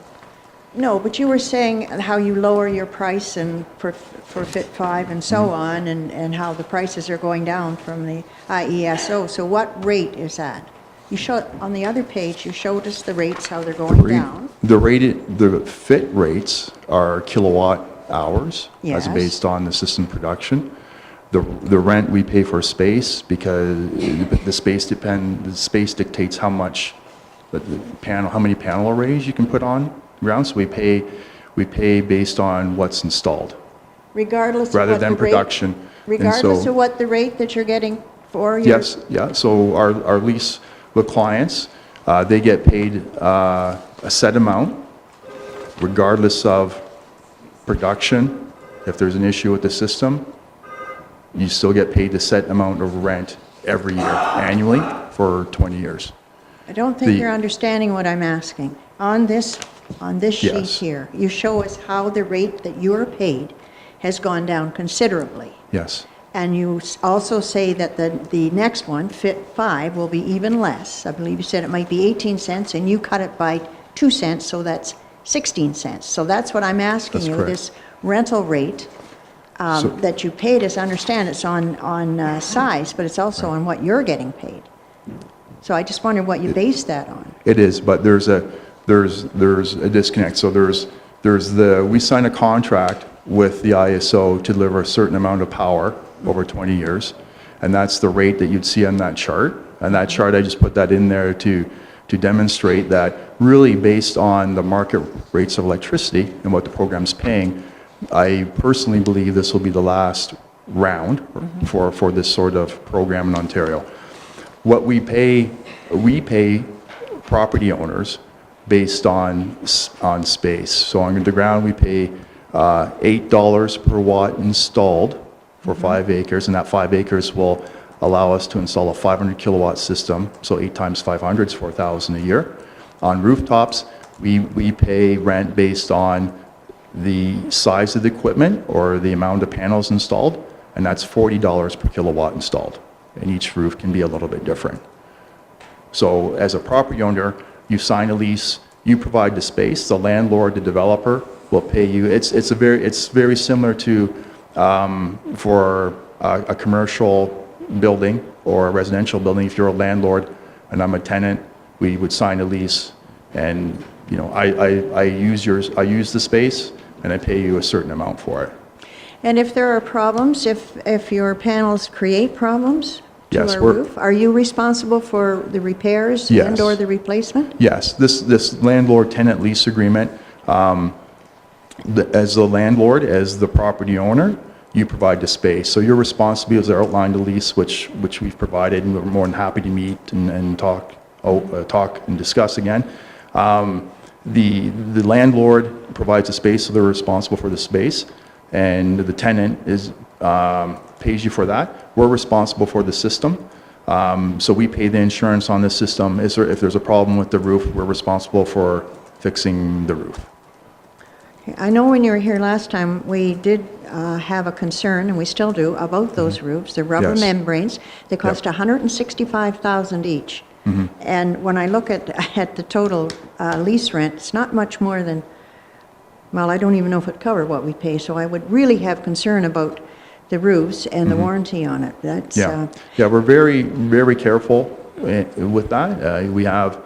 No, but you were saying how you lower your price and for Fit 5 and so on, and how the prices are going down from the IESO. So what rate is that? You showed, on the other page, you showed us the rates, how they're going down. The fit rates are kilowatt hours. Yes. As based on the system production. The rent we pay for space, because the space dictates how much how many panel arrays you can put on ground. So we pay based on what's installed. regardless of rather what than the rate- production. And Regardless so- of what the rate that you're getting for your... Yes, yeah, so our lease with clients, they get paid a set amount regardless of production. If there's an issue with the system, you still get paid the set amount of rent every year, annually, for 20 years. I don't think the- you're understanding what I'm asking. On this sheet Yes. here, you show us how the rate that you're paid has gone down considerably. Yes, And you also say that the next one, Fit 5, will be even less. I believe you said it might be 18 cents, and you cut it by 2 cents, so that's 16 cents. So that's what I'm asking That's you, correct. this rental rate So- that you paid us, I understand it's on size, but it's also on what you're getting paid. So I just wondered what you base that on. it is, but there's a disconnect. So we sign a contract with the ISO to deliver a certain amount of power over 20 years, and that's the rate that you'd see on that chart. And that chart, I just put that in there to demonstrate that really based on the market rates of electricity and what the program's paying, I personally believe this will be the last round for this sort of program in Ontario. What we pay property owners based on space. So on the ground, we pay $8 per watt installed for 5 acres, and that 5 acres will allow us to install a 500 kilowatt system, so 8 times 500 is $4,000 a year. On rooftops, we pay rent based on the size of the equipment or the amount of panels installed, and that's $40 per kilowatt installed, and each roof can be a little bit different. So as a property owner, you sign a lease, you provide the space, the landlord, the developer will pay you. It's very similar to for a commercial building or a residential building. If you're a landlord and I'm a tenant, we would sign a lease, and I use the space and I pay you a certain amount for it. And if there are problems, if your panels create problems to Yes, our we're- roof, are you responsible for the repairs Yes. and/or the replacement? Yes, this landlord-tenant lease agreement, as the landlord, as the property owner, you provide the space. So your responsibilities are outlined in the lease, which we've provided, and we're more than happy to meet and talk and discuss again. The landlord provides the space, so they're responsible for the space, and the tenant pays you for that. We're responsible for the system. So we pay the insurance on the system. If there's a problem with the roof, we're responsible for fixing the roof. I know when you were here last time, we did have a concern, and we still do, about those roofs, the rubber Yes. membranes. They cost $165,000 each. And when I look at the total lease rent, it's not much more than, well, I don't even know if it covered what we pay, so I would really have concern about the roofs and the warranty on it. That's, Yeah, we're very, very careful with that. We have,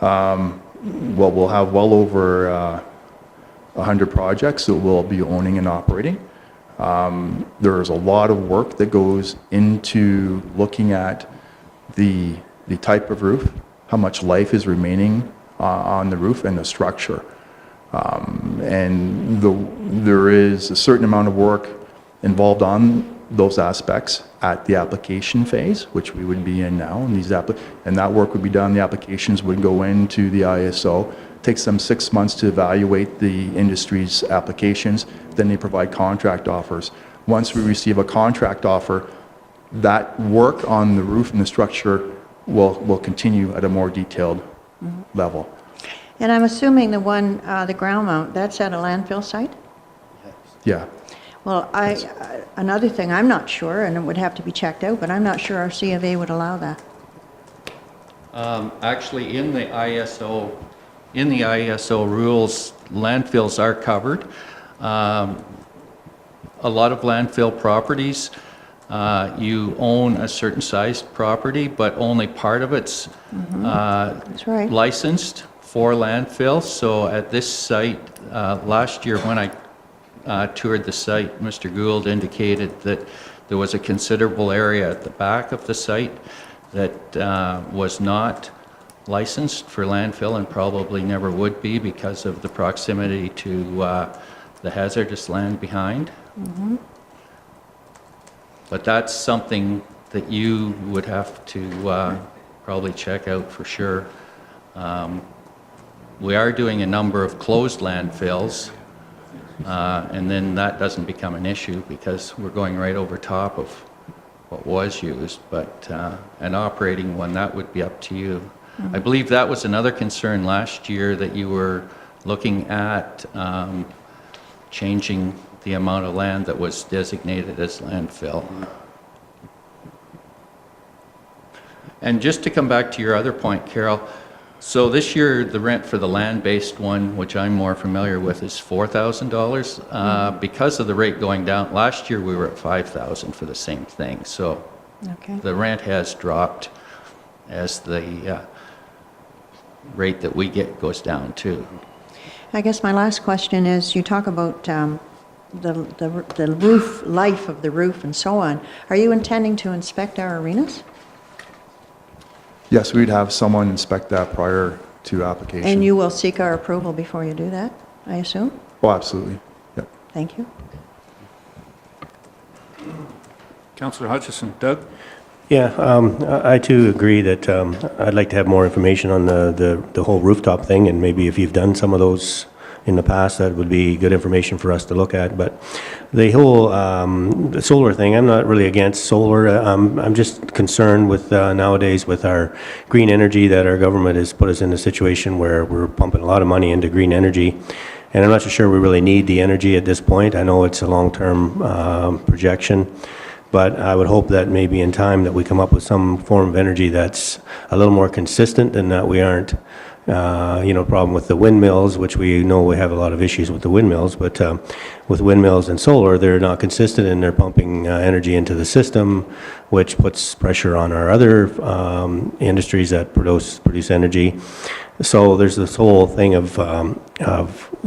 we'll have well over 100 projects that we'll be owning and operating. There's a lot of work that goes into looking at the type of roof, how much life is remaining on the roof, and the structure. And there is a certain amount of work involved on those aspects at the application phase, which we would be in now, and that work would be done, the applications would go into the ISO. It takes them 6 months to evaluate the industry's applications, then they provide contract offers. Once we receive a contract offer, that work on the roof and the structure will continue at a more detailed level. and I'm assuming the one, the ground mount, that's at a landfill site? Yeah. Well, another thing, I'm not sure, and it would have to be checked out, but I'm not sure our C of A would allow that. Actually, in the ISO rules, landfills are covered. A lot of landfill properties, you own a certain sized property, but only part of it's That's right. licensed for landfill. So at this site, last year when I toured the site, Mr. Gould indicated that there was a considerable area at the back of the site that was not licensed for landfill and probably never would be because of the proximity to the hazardous land behind. But that's something that you would have to probably check out for sure. We are doing a number of closed landfills, and then that doesn't become an issue because we're going right over top of what was used. But an operating one, that would be up to you. I believe that was another concern last year, that you were looking at changing the amount of land that was designated as landfill. And just to come back to your other point, Carol, so this year the rent for the land-based one, which I'm more familiar with, is $4,000 because of the rate going down. Last year we were at $5,000 for the same thing, so Okay. the rent has dropped as the rate that we get goes down too. I guess my last question is, you talk about the roof, life of the roof and so on. Are you intending to inspect our arenas? Yes, we'd have someone inspect that prior to application. And you will seek our approval before you do that, I assume? Oh, absolutely. Yep. Thank you. Councillor Hutchison. Doug? Yeah, I too agree that I'd like to have more information on the whole rooftop thing, and maybe if you've done some of those in the past, that would be good information for us to look at. But the whole the solar thing, I'm not really against solar. I'm just concerned with nowadays with our green energy, that our government has put us in a situation where we're pumping a lot of money into green energy. And I'm not so sure we really need the energy at this point. I know it's a long-term projection. But I would hope that maybe in time that we come up with some form of energy that's a little more consistent, and that we aren't, problem with the windmills, which we know we have a lot of issues with the windmills, but with windmills and solar, they're not consistent and they're pumping energy into the system, which puts pressure on our other industries that produce energy. So there's this whole thing of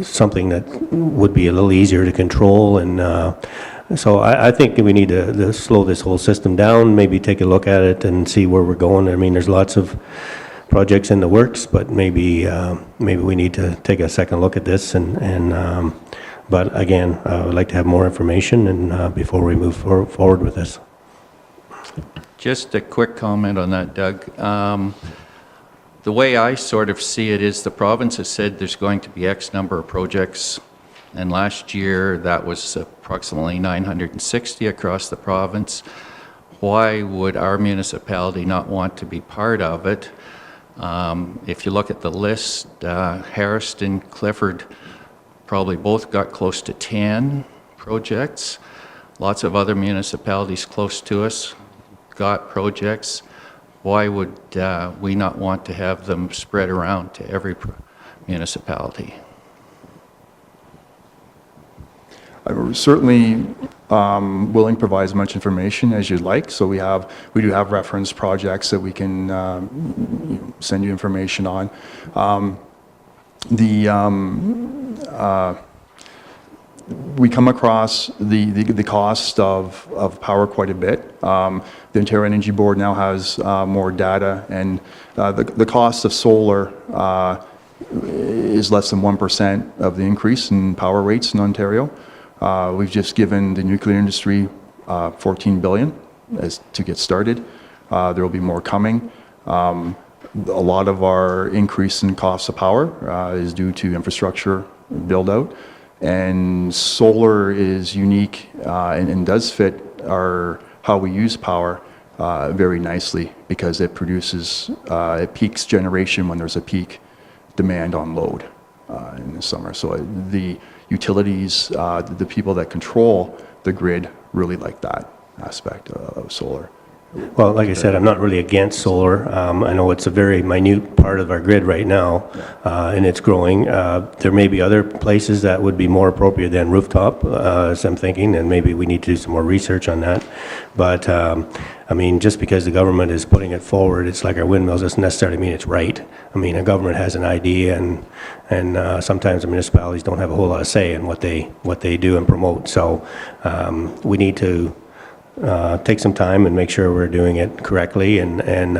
something that would be a little easier to control, and so I think we need to slow this whole system down, maybe take a look at it and see where we're going. I mean, there's lots of projects in the works, but maybe we need to take a second look at this. But again, I would like to have more information and before we move forward with this. Just a quick comment on that, Doug. The way I sort of see it is the province has said there's going to be X number of projects, and last year that was approximately 960 across the province. Why would our municipality not want to be part of it? If you look at the list, Harriston, Clifford probably both got close to 10 projects. Lots of other municipalities close to us got projects. Why would we not want to have them spread around to every municipality? I'm certainly willing to provide as much information as you'd like. So we do have reference projects that we can send you information on. We come across the cost of power quite a bit. The Ontario Energy Board now has more data, and the cost of solar is less than 1% of the increase in power rates in Ontario. We've just given the nuclear industry $14 billion to get started. There will be more coming. A lot of our increase in costs of power is due to infrastructure build-out. And solar is unique and does fit how we use power very nicely, because it produces, it peaks generation when there's a peak demand on load in the summer. So the utilities, the people that control the grid really like that aspect of solar. Well, like I said, I'm not really against solar. I know it's a very minute part of our grid right now, and it's growing. There may be other places that would be more appropriate than rooftop, as I'm thinking, and maybe we need to do some more research on that. But, I mean, just because the government is putting it forward, it's like our windmills, doesn't necessarily mean it's right. I mean, a government has an idea, and sometimes the municipalities don't have a whole lot of say in what they do and promote. So we need to take some time and make sure we're doing it correctly. And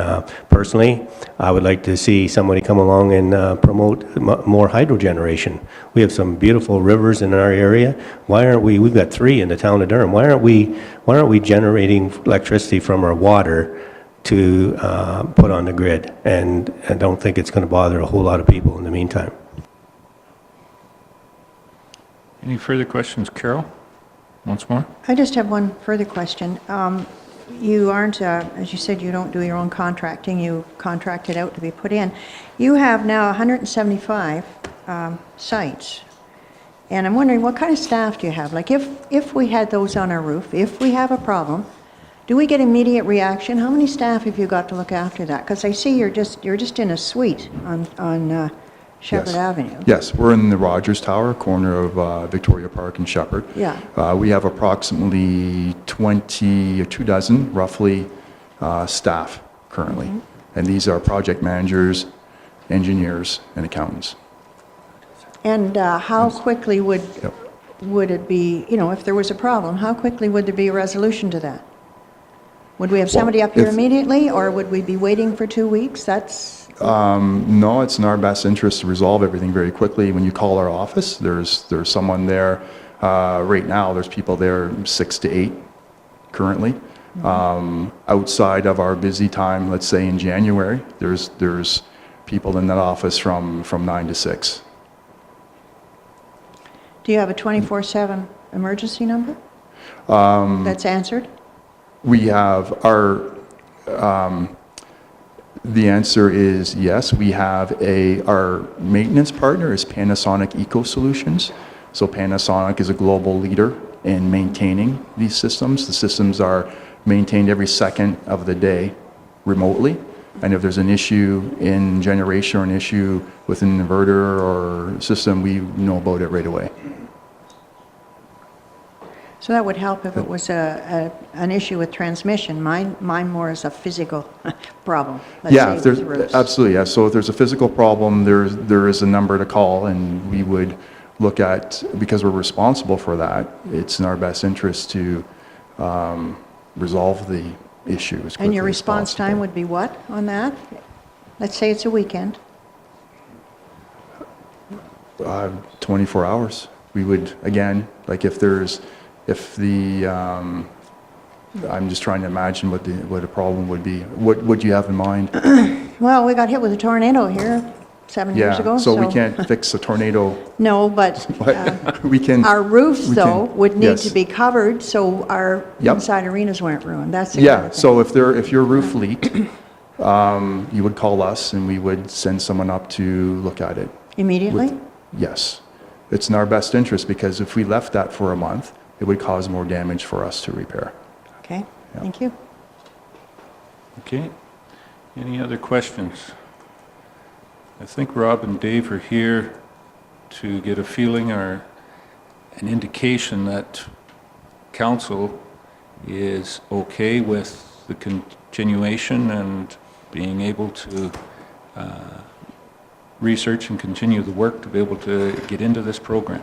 personally, I would like to see somebody come along and promote more hydro generation. We have some beautiful rivers in our area. Why aren't we? We've got 3 in the town of Durham. Why aren't we generating electricity from our water to put on the grid? And I don't think it's going to bother a whole lot of people in the meantime. Any further questions, Carol? Once more? I just have one further question. You aren't, as you said, you don't do your own contracting, you contract it out to be put in. You have now 175 sites, and I'm wondering what kind of staff do you have? Like if we had those on our roof, if we have a problem, do we get immediate reaction? How many staff have you got to look after that? Because I see you're just in a suite on Shepherd Yes. Avenue. Yes, we're in the Rogers Tower, corner of Victoria Park and Shepherd. Yeah. We have approximately 20 or 24, roughly, staff currently. And these are project managers, engineers, and accountants. And how quickly would it be, if there was a problem, how quickly would there be a resolution to that? Would we have somebody up here if- immediately, or would we be waiting for 2 weeks? No, it's in our best interest to resolve everything very quickly. When you call our office, there's someone there. Right now, there's people there 6 to 8 currently. Outside of our busy time, let's say in January, there's people in that office from 9 to 6. Do you have a 24/7 emergency number that's answered? We have the answer is yes. We have our maintenance partner is Panasonic Eco Solutions. So Panasonic is a global leader in maintaining these systems. The systems are maintained every second of the day remotely. And if there's an issue in generation or an issue with an inverter or system, we know about it right away. So that would help if it was an issue with transmission. Mine more is a physical problem. Let's Yeah, say if there's, with roofs. absolutely, yeah. So if there's a physical problem, there is a number to call, and we would look at, because we're responsible for that, it's in our best interest to resolve the issue as quickly And your as response possible. time would be what on that? Let's say it's a weekend. 24 hours. We would, again, like if I'm just trying to imagine what a problem would be. What would you have in mind? Well, we got hit with a tornado here 7 years ago. Yeah, so we can't fix a tornado, No, but but we can. our roofs, we though, can- would need yes. to be covered so our Yep. inside arenas weren't ruined. That's the kind Yeah, of thing. so if your roof leaked, you would call us and we would send someone up to look at it. Immediately? Yes. It's in our best interest, because if we left that for a month, it would cause more damage for us to repair. Okay, thank you. Okay. Any other questions? I think Rob and Dave are here to get a feeling or an indication that council is okay with the continuation and being able to research and continue the work to be able to get into this program.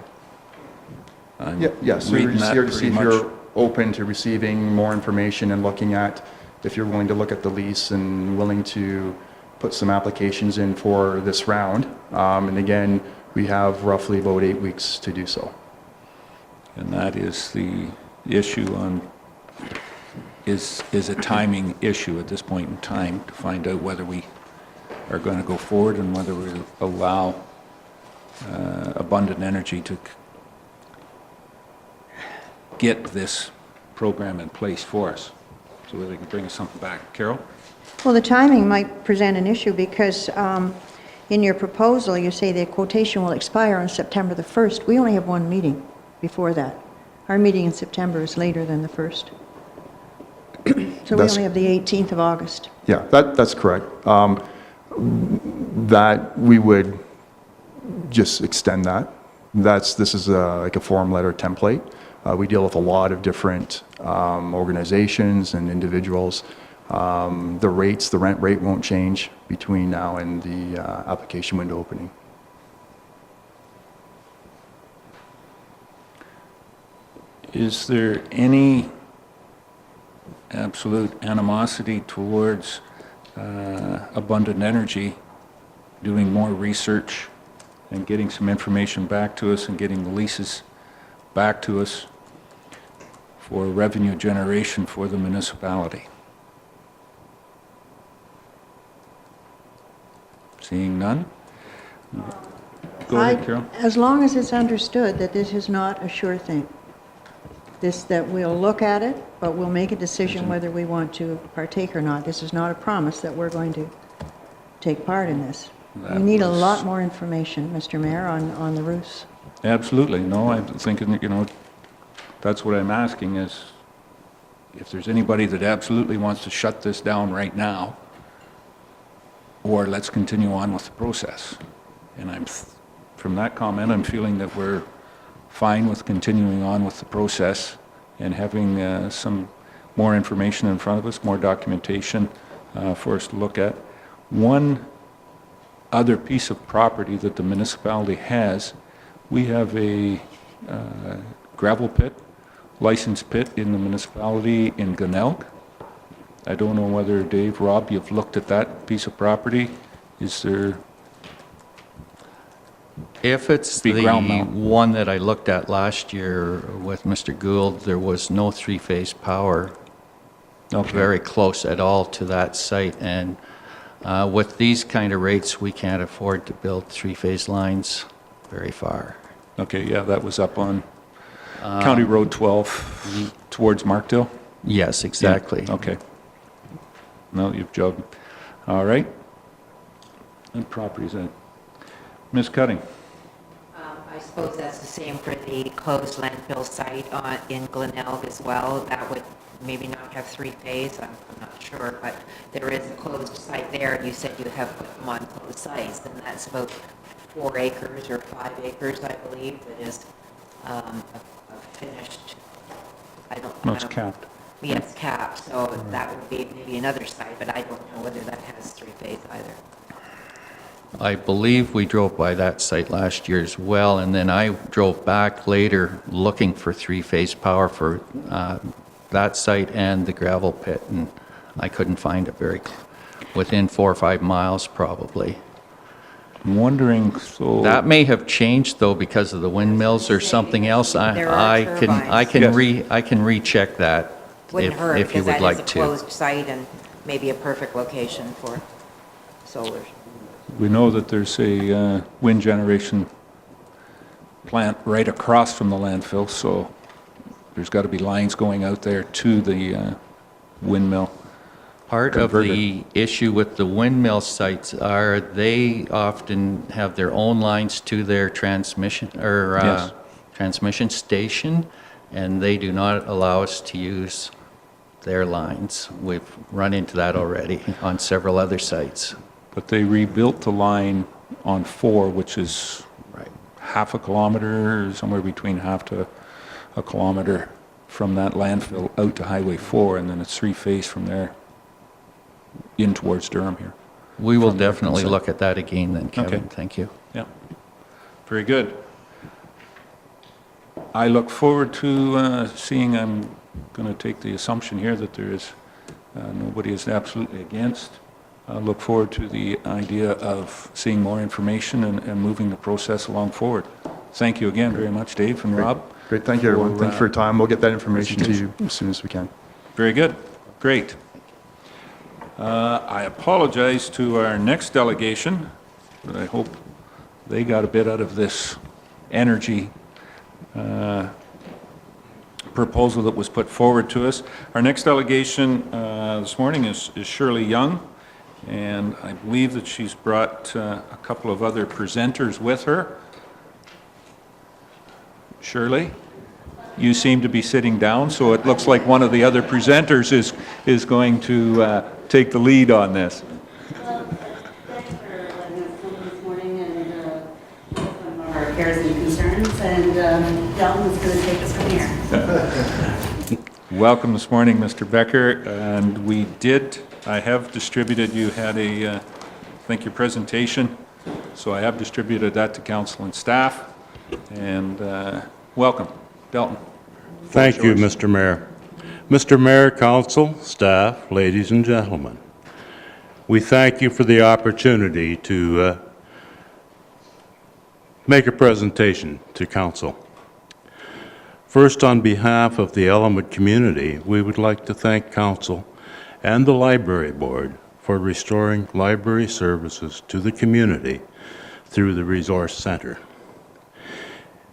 I'm Yes, so we're reading just that here to see pretty if much. you're open to receiving more information and looking at, if you're willing to look at the lease and willing to put some applications in for this round. And again, we have roughly about 8 weeks to do so. And that is the issue on, is a timing issue at this point in time to find out whether we are going to go forward and whether we'll allow abundant energy to get this program in place for us, so that they can bring us something back. Carol? Well, the timing might present an issue because in your proposal, you say the quotation will expire on September the 1st. We only have one meeting before that. Our meeting in September is later than the 1st. So we That's- only have the 18th of August. Yeah, that's correct. That we would just extend that. This is like a form letter template. We deal with a lot of different organizations and individuals. The rent rate won't change between now and the application window opening. Is there any absolute animosity towards abundant energy, doing more research and getting some information back to us and getting the leases back to us for revenue generation for the municipality. Seeing none? Go ahead, Carol. As long as it's understood that this is not a sure thing. That we'll look at it, but we'll make a decision whether we want to partake or not. This is not a promise that we're going to take part in this. We need a lot more information, Mr. Mayor, on the roofs. Absolutely. No, I'm thinking, that's what I'm asking is if there's anybody that absolutely wants to shut this down right now, or let's continue on with the process. And from that comment, I'm feeling that we're fine with continuing on with the process and having some more information in front of us, more documentation for us to look at. One other piece of property that the municipality has, we have a gravel pit, licensed pit in the municipality in Glenelg. I don't know whether, Dave, Rob, you've looked at that piece of property. Is there... If it's Be the ground mount. one that I looked at last year with Mr. Gould, there was no three-phase power very close at all to that site. And with these kind of rates, we can't afford to build three-phase lines very far. Okay, yeah, that was up on County Road 12 towards Markdale? Yes, exactly. Yeah, okay. No, you've jogged. All right. What property is that? Ms. Cutting? I suppose that's the same for the closed landfill site in Glenelg as well. That would maybe not have three-phase, I'm not sure, but there is a closed site there. You said you have put them on closed sites, and that's about 4 acres or 5 acres, I believe, that is a finished, I don't know. No, it's capped. Yes, capped, so that would be maybe another site, but I don't know whether that has three-phase either. I believe we drove by that site last year as well, and then I drove back later looking for three-phase power for that site and the gravel pit, and I couldn't find it within 4 or 5 miles probably. I'm wondering, so... That may have changed though because of the windmills or something else. There are I can turbines. recheck that Wouldn't hurt, if you because would that is like a to. closed site and maybe a perfect location for solar. We know that there's a wind generation plant right across from the landfill, so there's got to be lines going out there to the windmill. Part of Converter. the issue with the windmill sites are they often have their own lines to their transmission Yes. transmission station, and they do not allow us to use their lines. We've run into that already on several other sites. But they rebuilt the line on 4, which is Right. half a kilometer, somewhere between half to a kilometer from that landfill out to Highway 4, and then it's three-phase from there in towards Durham here. We will From their definitely consent. look at that again then, Kevin. Okay. Thank you. Yeah, very good. I look forward to seeing, I'm going to take the assumption here that there is, nobody is absolutely against. I look forward to the idea of seeing more information and moving the process along forward. Thank you again very much, Dave and Rob. Great, thank you, everyone. for, Thank you for your time. We'll get that information to you as soon as we can. Very good, great. I apologize to our next delegation, but I hope they got a bit out of this energy proposal that was put forward to us. Our next delegation this morning is Shirley Young, and I believe that she's brought a couple of other presenters with her. Shirley, you seem to be sitting down, so it looks like one of the other presenters is going to take the lead on this. Thanks for letting us come this morning and some of our cares and concerns, and Dalton is going to take us from here. Welcome this morning, Mr. Becker, and I have distributed, you had I think your presentation, so I have distributed that to council and staff, and welcome. Dalton. Thank you, Mr. Mayor. Mr. Mayor, Council, staff, ladies and gentlemen, we thank you for the opportunity to make a presentation to Council. First, on behalf of the Elmwood community, we would like to thank Council and the Library Board for restoring library services to the community through the Resource Center.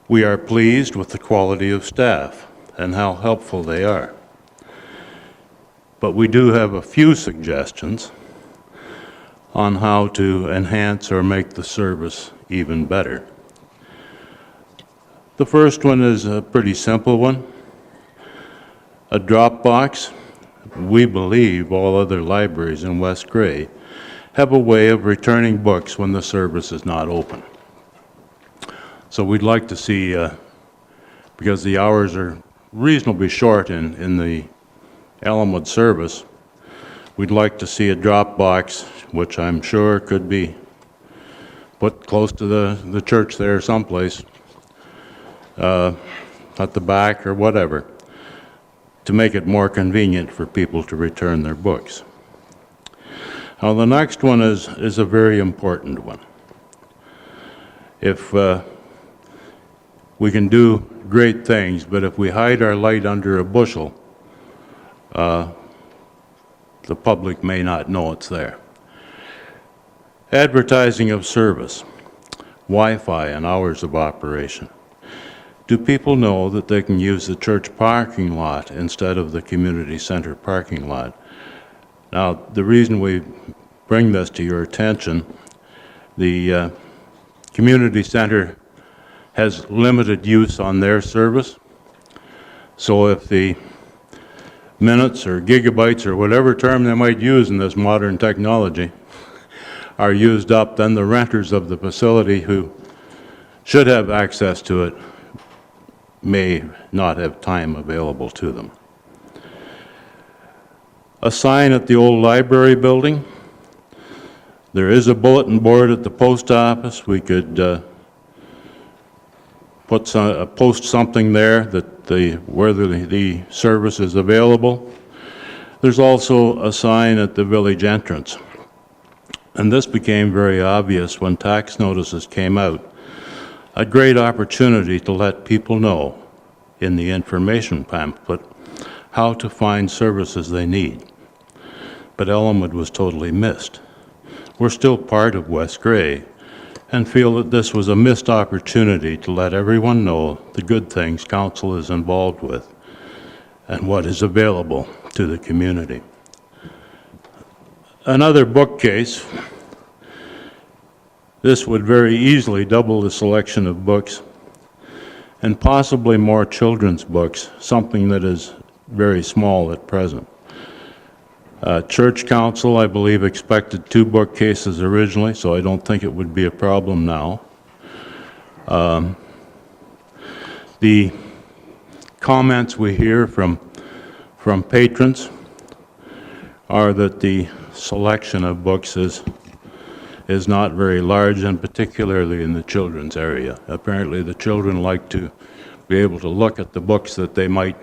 We are pleased with the quality of staff and how helpful they are. But we do have a few suggestions on how to enhance or make the service even better. The first one is a pretty simple one. A drop box. We believe all other libraries in West Grey have a way of returning books when the service is not open. So we'd like to see, because the hours are reasonably short in the Elmwood service, we'd like to see a drop box, which I'm sure could be put close to the church there someplace, at the back or whatever, to make it more convenient for people to return their books. Now, the next one is a very important one. If we can do great things, but if we hide our light under a bushel, the public may not know it's there. Advertising of service, Wi-Fi and hours of operation. Do people know that they can use the church parking lot instead of the community center parking lot? Now, the reason we bring this to your attention, the community center has limited use on their service. So if the minutes or gigabytes or whatever term they might use in this modern technology are used up, then the renters of the facility who should have access to it may not have time available to them. A sign at the old library building. There is a bulletin board at the post office. We could post something there that where the service is available. There's also a sign at the village entrance. And this became very obvious when tax notices came out. A great opportunity to let people know in the information pamphlet how to find services they need. But Elmwood was totally missed. We're still part of West Grey and feel that this was a missed opportunity to let everyone know the good things Council is involved with and what is available to the community. Another bookcase. This would very easily double the selection of books and possibly more children's books, something that is very small at present. Church Council, I believe, expected 2 bookcases originally, so I don't think it would be a problem now. The comments we hear from patrons are that the selection of books is not very large, and particularly in the children's area. Apparently the children like to be able to look at the books that they might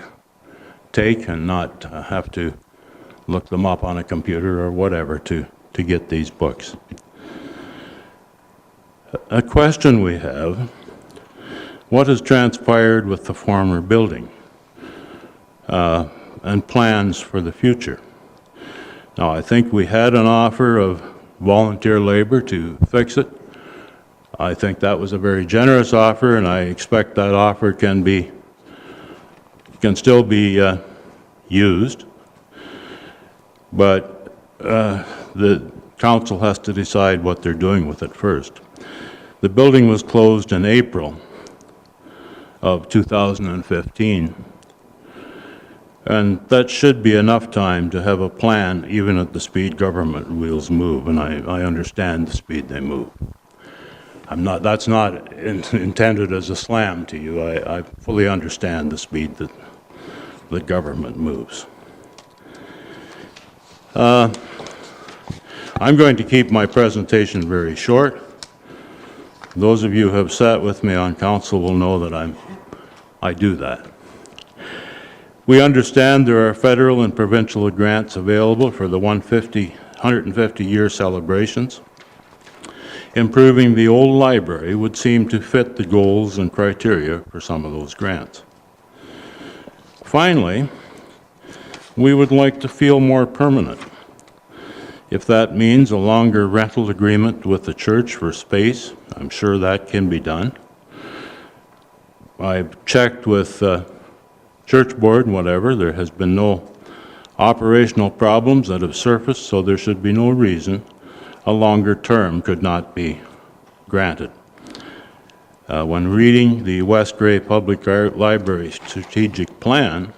take and not have to look them up on a computer or whatever to get these books. A question we have, what has transpired with the former building and plans for the future? Now, I think we had an offer of volunteer labor to fix it. I think that was a very generous offer, and I expect that offer can still be used. But the council has to decide what they're doing with it first. The building was closed in April of 2015. And that should be enough time to have a plan, even at the speed government wheels move, and I understand the speed they move. That's not intended as a slam to you. I fully understand the speed that the government moves. I'm going to keep my presentation very short. Those of you who have sat with me on council will know that I do that. We understand there are federal and provincial grants available for the 150-year celebrations. Improving the old library would seem to fit the goals and criteria for some of those grants. Finally, we would like to feel more permanent. If that means a longer rental agreement with the church for space, I'm sure that can be done. I've checked with church board and whatever. There has been no operational problems that have surfaced, so there should be no reason a longer term could not be granted. When reading the West Grey Public Art Library Strategic Plan,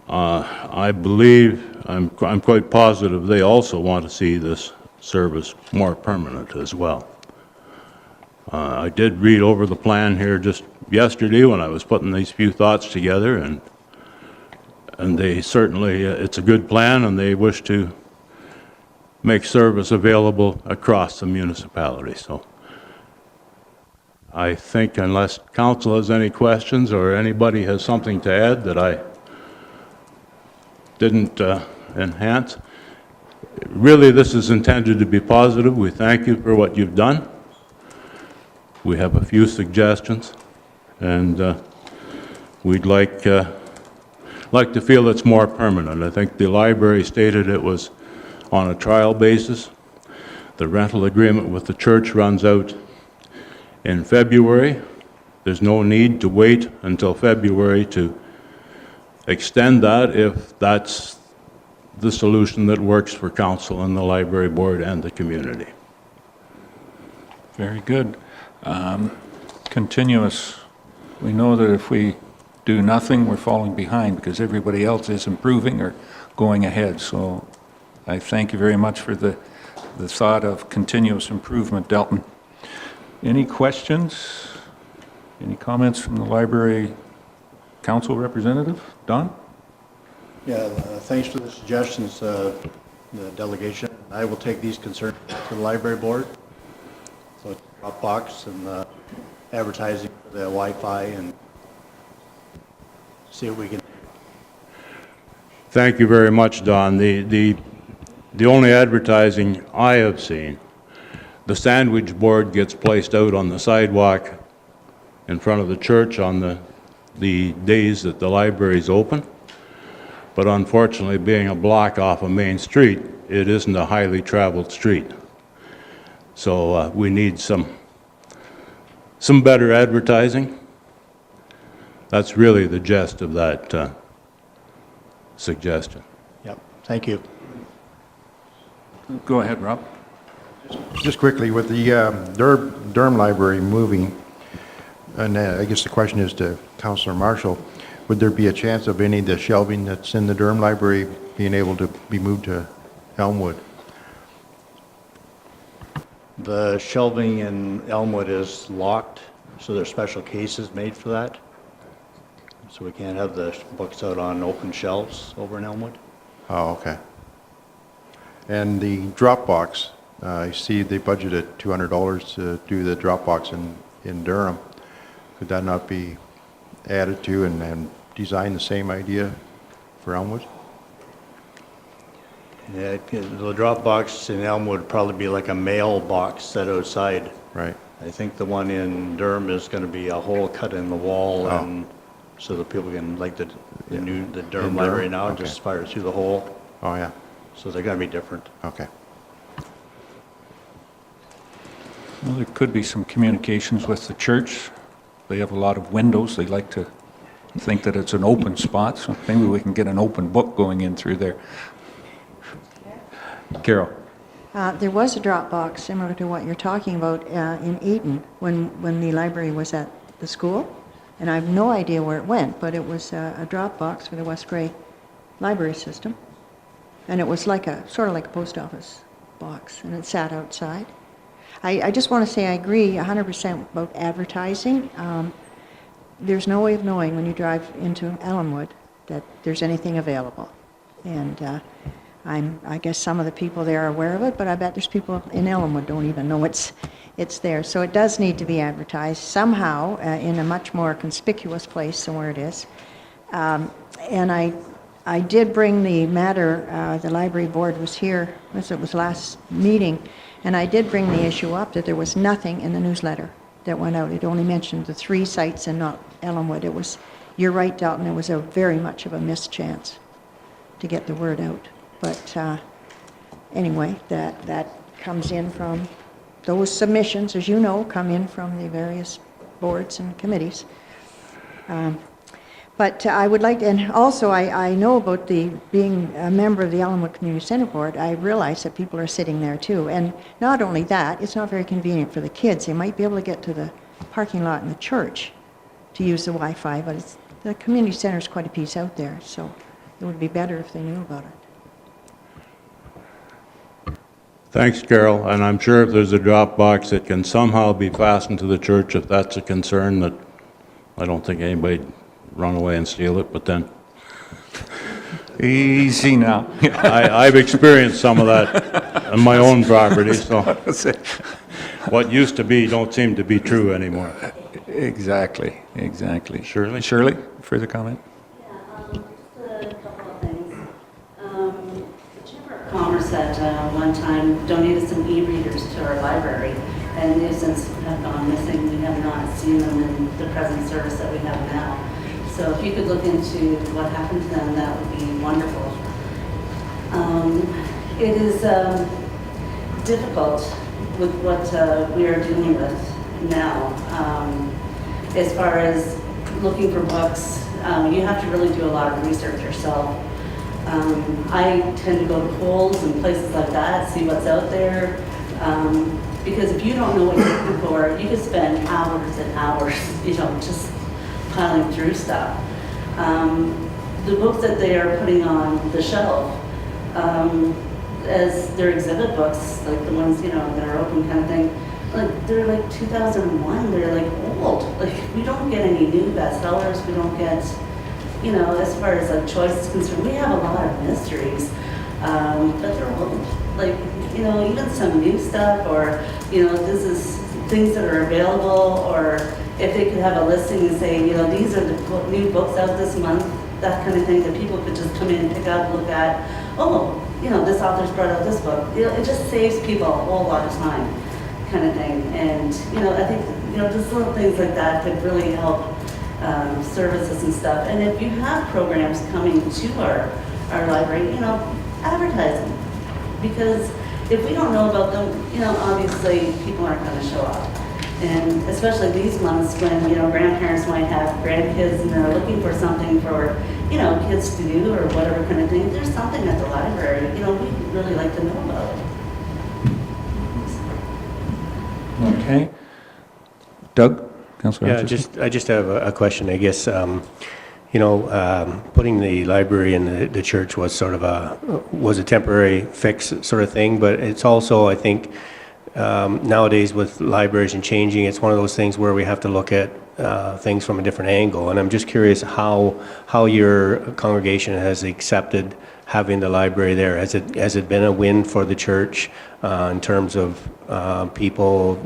I believe, I'm quite positive they also want to see this service more permanent as well. I did read over the plan here just yesterday when I was putting these few thoughts together, and they certainly, it's a good plan, and they wish to make service available across the municipality. So I think unless council has any questions or anybody has something to add that I didn't enhance, really this is intended to be positive. We thank you for what you've done. We have a few suggestions, and we'd like to feel it's more permanent. I think the library stated it was on a trial basis. The rental agreement with the church runs out in February. There's no need to wait until February to extend that if that's the solution that works for council and the library board and the community. Very good. Continuous. We know that if we do nothing, we're falling behind because everybody else is improving or going ahead. So I thank you very much for the thought of continuous improvement, Delton. Any questions? Any comments from the library council representative? Don? Yeah, thanks for the suggestions, the delegation. I will take these concerns to the library board. So Dropbox and advertising for the Wi-Fi and see what we can. Thank you very much, Don. The only advertising I have seen, the sandwich board gets placed out on the sidewalk in front of the church on the days that the library is open. But unfortunately, being a block off of Main Street, it isn't a highly traveled street. So we need some better advertising. That's really the gist of that suggestion. Yep, thank you. Go ahead, Rob. Just quickly, with the Durham Library moving, and I guess the question is to Councillor Marshall, would there be a chance of any of the shelving that's in the Durham Library being able to be moved to Elmwood? The shelving in Elmwood is locked, so there's special cases made for that. So we can't have the books out on open shelves over in Elmwood. Oh, okay. And the Dropbox, I see they budgeted $200 to do the Dropbox in Durham. Could that not be added to and design the same idea for Elmwood? Yeah, the Dropbox in Elmwood would probably be like a mailbox set outside. Right. I think the one in Durham is going to be a hole cut in the wall, and so that people can, like the Durham Library now, okay. just fire through the hole. Oh, yeah. So they're going to be different. Okay. Well, there could be some communications with the church. They have a lot of windows. They like to think that it's an open spot, so maybe we can get an open book going in through there. Carol? There was a Dropbox similar to what you're talking about in Eaton when the library was at the school, and I have no idea where it went, but it was a Dropbox for the West Grey library system, and it was sort of like a post office box, and it sat outside. I just want to say I agree 100% about advertising. There's no way of knowing when you drive into Elmwood that there's anything available, and I guess some of the people there are aware of it, but I bet there's people in Elmwood don't even know it's there. So it does need to be advertised somehow in a much more conspicuous place than where it is. And I did bring the matter, the library board was here, it was last meeting, and I did bring the issue up that there was nothing in the newsletter that went out. It only mentioned the 3 sites and not Elmwood. It was, you're right, Dalton, it was a very much of a missed chance to get the word out. But anyway, that comes in from, those submissions, as you know, come in from the various boards and committees. But I would like, and also I know about being a member of the Elmwood Community Center Board, I realize that people are sitting there too. And not only that, it's not very convenient for the kids. They might be able to get to the parking lot in the church to use the Wi-Fi, but the community center is quite a piece out there, so it would be better if they knew about it. Thanks, Carol, and I'm sure if there's a drop box that can somehow be fastened to the church, if that's a concern, that I don't think anybody'd run away and steal it, but then Easy now. I've experienced some of that on my own property, so what used to be don't seem to be true anymore. Exactly. Shirley? Shirley, further comment? Just a couple of things. The Chamber of Commerce at one time donated some e-readers to our library, and they've since have gone missing. We have not seen them in the present service that we have now. So if you could look into what happened to them, that would be wonderful. It is difficult with what we are dealing with now. As far as looking for books, you have to really do a lot of research yourself. I tend to go to polls and places like that, see what's out there. Because if you don't know what you're looking for, you could spend hours and hours, just piling through stuff. The books that they are putting on the shelf, as their exhibit books, like the ones, that are open kind of thing, like they're like 2001, they're like old. Like we don't get any new bestsellers, we don't get, as far as like choice is concerned, we have a lot of mysteries, but they're old. Like, even some new stuff, or, this is things that are available, or if they could have a listing and say, these are the new books out this month, that kind of thing, that people could just come in and pick up, look at, this author's brought out this book. It just saves people a whole lot of time, kind of thing. And, I think, just little things like that could really help services and stuff. And if you have programs coming to our library, advertise them. Because if we don't know about them, obviously people aren't going to show up. And especially these months when, grandparents might have grandkids and they're looking for something for, kids to do or whatever kind of thing. If there's something at the library, we'd really like to know about it. Okay. Doug? Councillor Yeah, Hutchison? I just have a question, I guess. Putting the library in the church was sort of was a temporary fix sort of thing, but it's also, I think, nowadays with libraries and changing, it's one of those things where we have to look at things from a different angle. And I'm just curious how your congregation has accepted having the library there. Has it been a win for the church in terms of people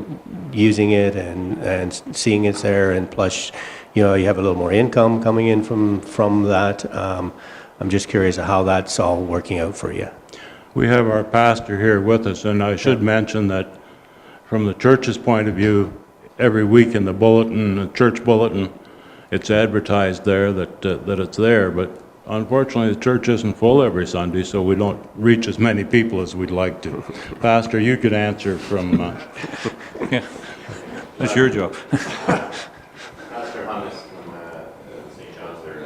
using it and seeing it's there, and plus, you have a little more income coming in from that. I'm just curious how that's all working out for you. We have our pastor here with us, and I should mention that from the church's point of view, every week in the bulletin, the church bulletin, it's advertised there that it's there, but unfortunately the church isn't full every Sunday, so we don't reach as many people as we'd like to. Pastor, you could answer from... Yeah, that's your job. Pastor Hannes from St. John's there.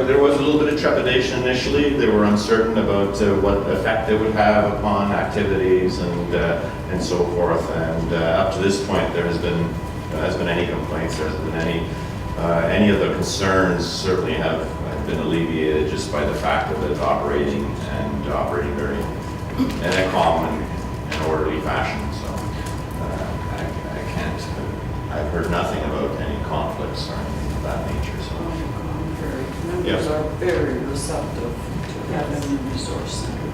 There was a little bit of trepidation initially. They were uncertain about what effect it would have upon activities and so forth. And up to this point, there has been any complaints. There hasn't been any of the concerns. Certainly have been alleviated just by the fact of it operating very in a calm and orderly fashion. So I can't. I've heard nothing about any conflicts or anything of that nature. So. Members are very receptive to having a resource center.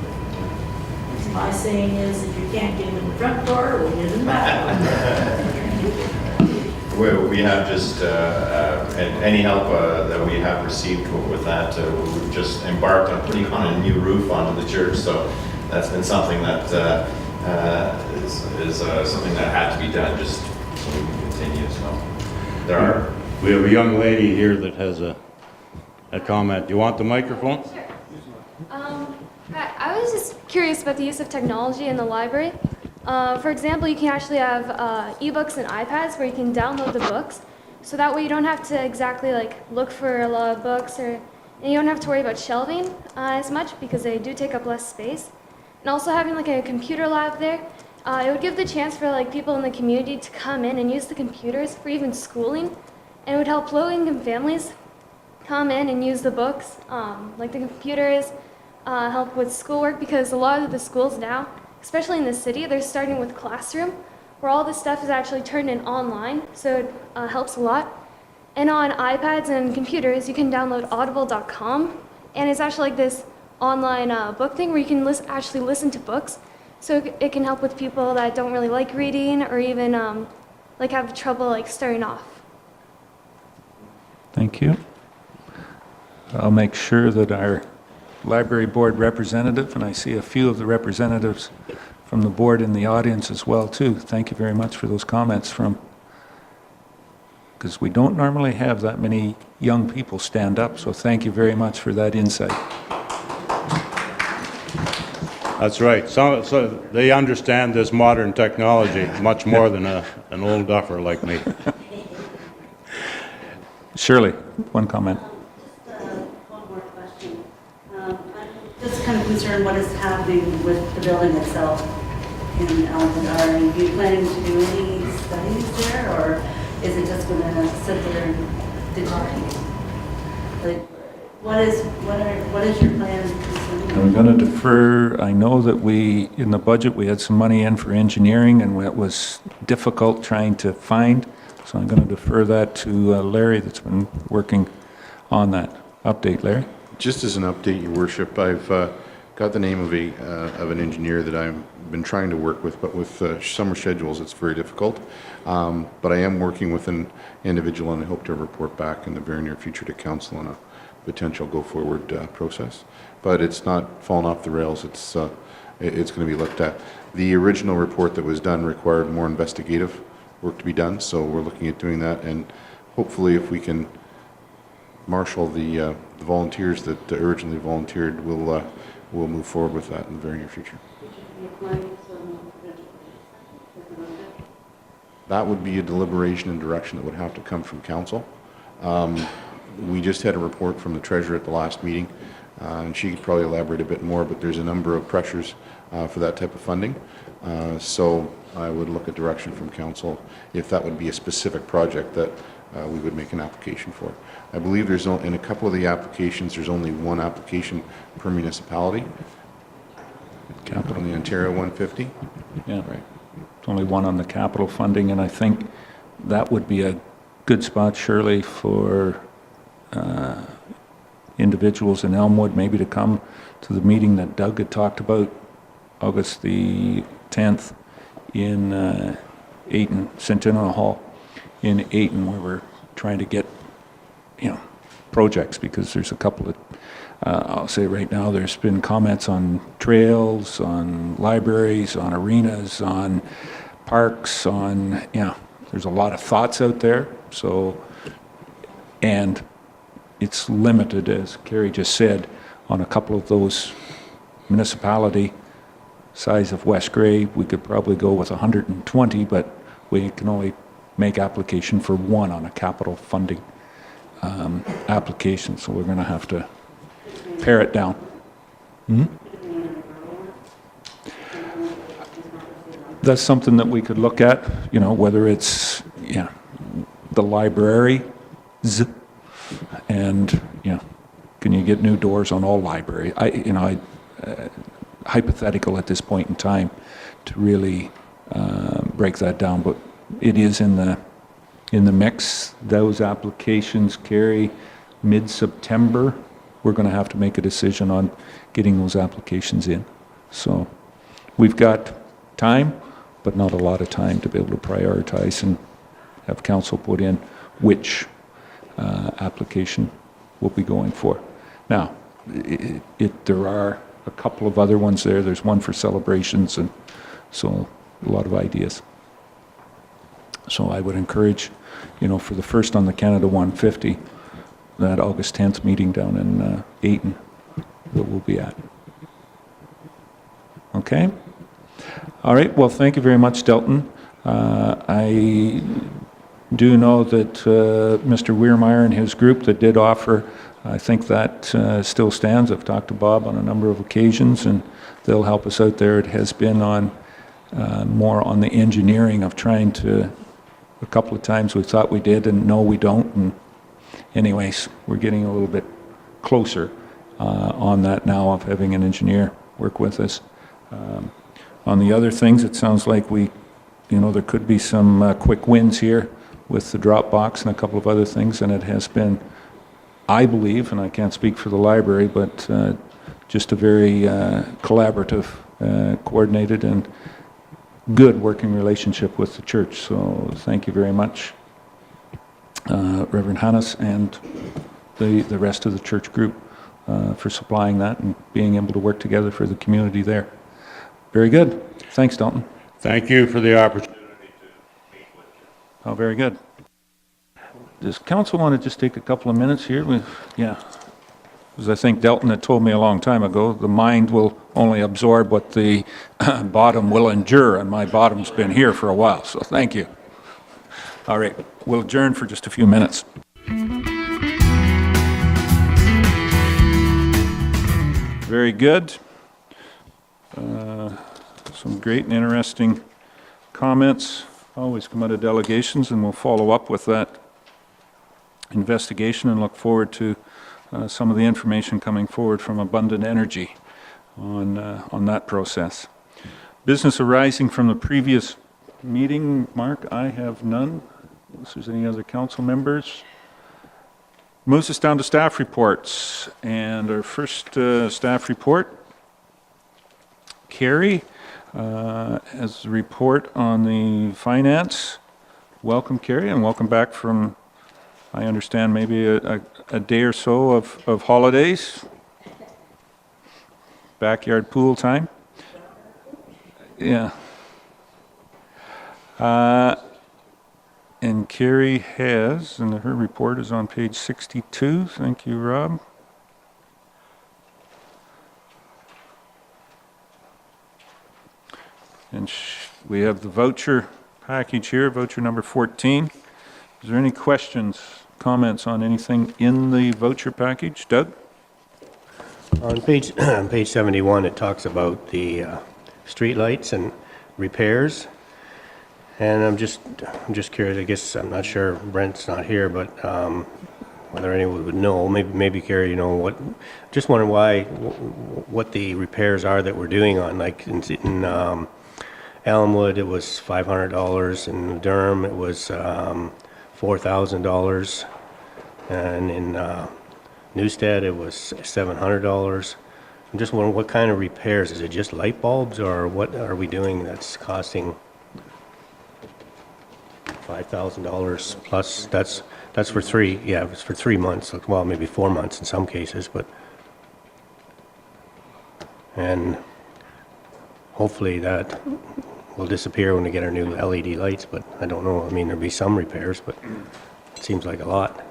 My saying is, if you can't get in the front door, we'll get in the back. We have just and any help that we have received with that, we've just embarked on putting on a new roof onto the church, so that's been something that is something that had to be done just so we can continue. So there are. We have a young lady here that has a comment. Do you want the microphone? Sure. I was just curious about the use of technology in the library. For example, you can actually have ebooks and iPads where you can download the books. So that way you don't have to exactly like look for a lot of books, and you don't have to worry about shelving as much because they do take up less space. And also having like a computer lab there, it would give the chance for like people in the community to come in and use the computers for even schooling. And it would help low-income families come in and use the books, like the computers, help with schoolwork, because a lot of the schools now, especially in the city, they're starting with Classroom, where all this stuff is actually turned in online, so it helps a lot. And on iPads and computers, you can download audible.com, and it's actually like this online book thing where you can actually listen to books, so it can help with people that don't really like reading or even like have trouble like starting off. Thank you. I'll make sure that our library board representative, and I see a few of the representatives from the board in the audience as well too. Thank you very much for those comments because we don't normally have that many young people stand up, so thank you very much for that insight. That's right. So they understand this modern technology much more than an old duffer like me. Shirley, one comment. One more question. I'm just kind of concerned what is happening with the building itself in Elmwood. Are you planning to do any studies there, or is it just going to sit there and deteriorate? Like, what is your plan concerning? I'm going to defer. I know that in the budget, we had some money in for engineering, and it was difficult trying to find. So I'm going to defer that to Larry that's been working on that. Update, Larry? Just as an update, Your Worship, I've got the name of an engineer that I've been trying to work with, but with summer schedules, it's very difficult. But I am working with an individual, and I hope to report back in the very near future to council on a potential go-forward process. But it's not fallen off the rails. It's going to be looked at. The original report that was done required more investigative work to be done, so we're looking at doing that, and hopefully if we can marshal the volunteers that originally volunteered, we'll move forward with that in the very near future. That would be a deliberation and direction that would have to come from council. We just had a report from the treasurer at the last meeting, and she could probably elaborate a bit more, but there's a number of pressures for that type of funding. So I would look at direction from council if that would be a specific project that we would make an application for. I believe there's in a couple of the applications, there's only one application per municipality. Capital on the Ontario 150. Yeah, right. It's only one on the capital funding, and I think that would be a good spot, Shirley, for individuals in Elmwood maybe to come to the meeting that Doug had talked about, August the 10th in Ayton, Centennial Hall in Ayton, where we're trying to get, projects, because there's a couple of, I'll say right now, there's been comments on trails, on libraries, on arenas, on parks, on, there's a lot of thoughts out there, so, and it's limited, as Carrie just said, on a couple of those municipality size of West Grey. We could probably go with 120, but we can only make application for one on a capital funding application, so we're going to have to pare it down. That's something that we could look at, whether it's, the library, and, can you get new doors on all library? Hypothetical at this point in time to really break that down, but it is in the mix. Those applications carry mid-September. We're going to have to make a decision on getting those applications in. So we've got time, but not a lot of time to be able to prioritize and have council put in which application we'll be going for. Now, there are a couple of other ones there. There's one for celebrations, and so a lot of ideas. So I would encourage, for the first on the Canada 150, that August 10th meeting down in Ayton that we'll be at. Okay? All right, well, thank you very much, Delton. I do know that Mr. Weirmeyer and his group that did offer, I think that still stands. I've talked to Bob on a number of occasions, and they'll help us out there. It has been on more on the engineering of trying to, a couple of times we thought we did, and no, we don't. And anyways, we're getting a little bit closer on that now of having an engineer work with us. On the other things, it sounds like there could be some quick wins here with the drop box and a couple of other things, and it has been, I believe, and I can't speak for the library, but just a very collaborative, coordinated, and good working relationship with the church. So thank you very much, Reverend Hannes and the rest of the church group for supplying that and being able to work together for the community there. Very good. Thanks, Dalton. Thank you for the opportunity to meet with you. Oh, very good. Does council want to just take a couple of minutes here? Yeah. As I think Delton had told me a long time ago, the mind will only absorb what the bottom will endure, and my bottom's been here for a while, so thank you. All right, we'll adjourn for just a few minutes. Very good. Some great and interesting comments always come out of delegations, and we'll follow up with that investigation and look forward to some of the information coming forward from Abundant Energy on that process. Business arising from the previous meeting, Mark, I have none. Unless there's any other council members. Moves us down to staff reports, and our first staff report, Carrie, has a report on the finance. Welcome, Carrie, and welcome back from, I understand, maybe a day or so of holidays. Backyard pool time. Yeah. And Carrie has, and her report is on page 62. Thank you, Rob. And we have the voucher package here, voucher number 14. Is there any questions, comments on anything in the voucher package? Doug? On page 71, it talks about the streetlights and repairs. And I'm just curious, I guess, I'm not sure, Brent's not here, but whether anyone would know, maybe Carrie, just wondering what the repairs are that we're doing on, like in Elmwood, it was $500, in Durham, it was $4,000, and in Newstead, it was $700. I'm just wondering what kind of repairs, is it just light bulbs, or what are we doing that's costing $5,000 plus? That's for it's for 3 months, well, maybe 4 months in some cases, but, and hopefully that will disappear when we get our new LED lights, but I don't know. I mean, there'll be some repairs, but it seems like a lot.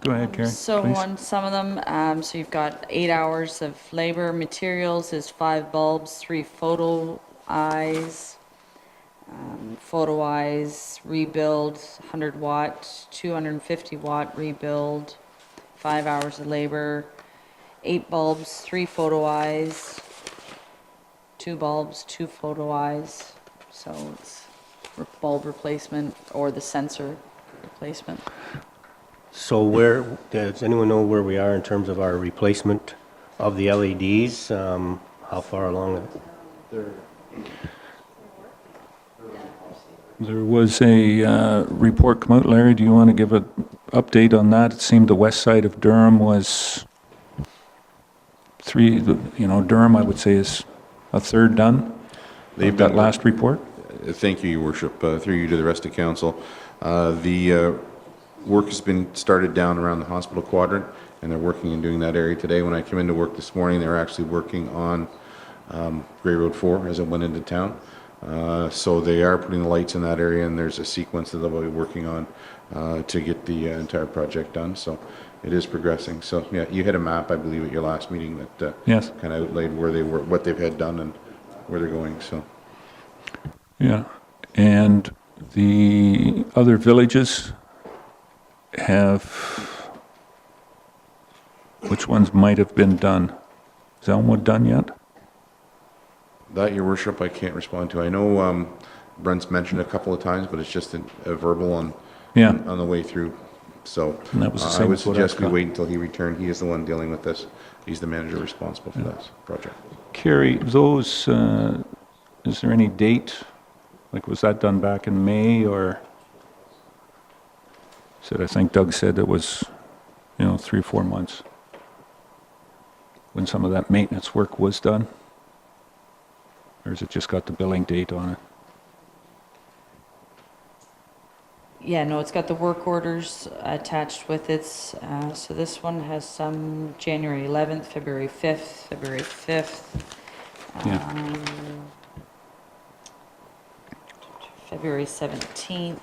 Go ahead, Carrie, So please. on some of them, so you've got 8 hours of labor. Materials is 5 bulbs, 3 photo eyes. Photo eyes rebuild, 100 watt, 250 watt rebuild, 5 hours of labor, 8 bulbs, 3 photo eyes, 2 bulbs, 2 photo eyes. So it's bulb replacement or the sensor replacement. So does anyone know where we are in terms of our replacement of the LEDs? How far along? There was a report come out. Larry, do you want to give an update on that? It seemed the west side of Durham was Durham, I would say, is a third done. They've got last report. Thank you, Your Worship. Through you to the rest of council. The work has been started down around the hospital quadrant, and they're working and doing that area today. When I came into work this morning, they were actually working on Gray Road 4 as it went into town. So they are putting the lights in that area, and there's a sequence that they'll be working on to get the entire project done. So it is progressing. So yeah, you had a map, I believe, at your last meeting that Yes. kind of outlaid where they were, what they've had done, and where they're going. So Yeah, and the other villages have, which ones might have been done? Is Elmwood done yet? that, Your Worship, I can't respond to. I know Brent's mentioned a couple of times, but it's just a verbal on the way through. So And that was the I same would as what suggest I've we got. wait until he returned. He is the one dealing with this. He's the manager responsible for this project. Carrie, those, is there any date? Like, was that done back in May, or? I think Doug said it was, 3 or 4 months when some of that maintenance work was done? Or has it just got the billing date on it? Yeah, no, it's got the work orders attached with it. So this one has some January 11th, February 5th, February 5th. Yeah. February 17th.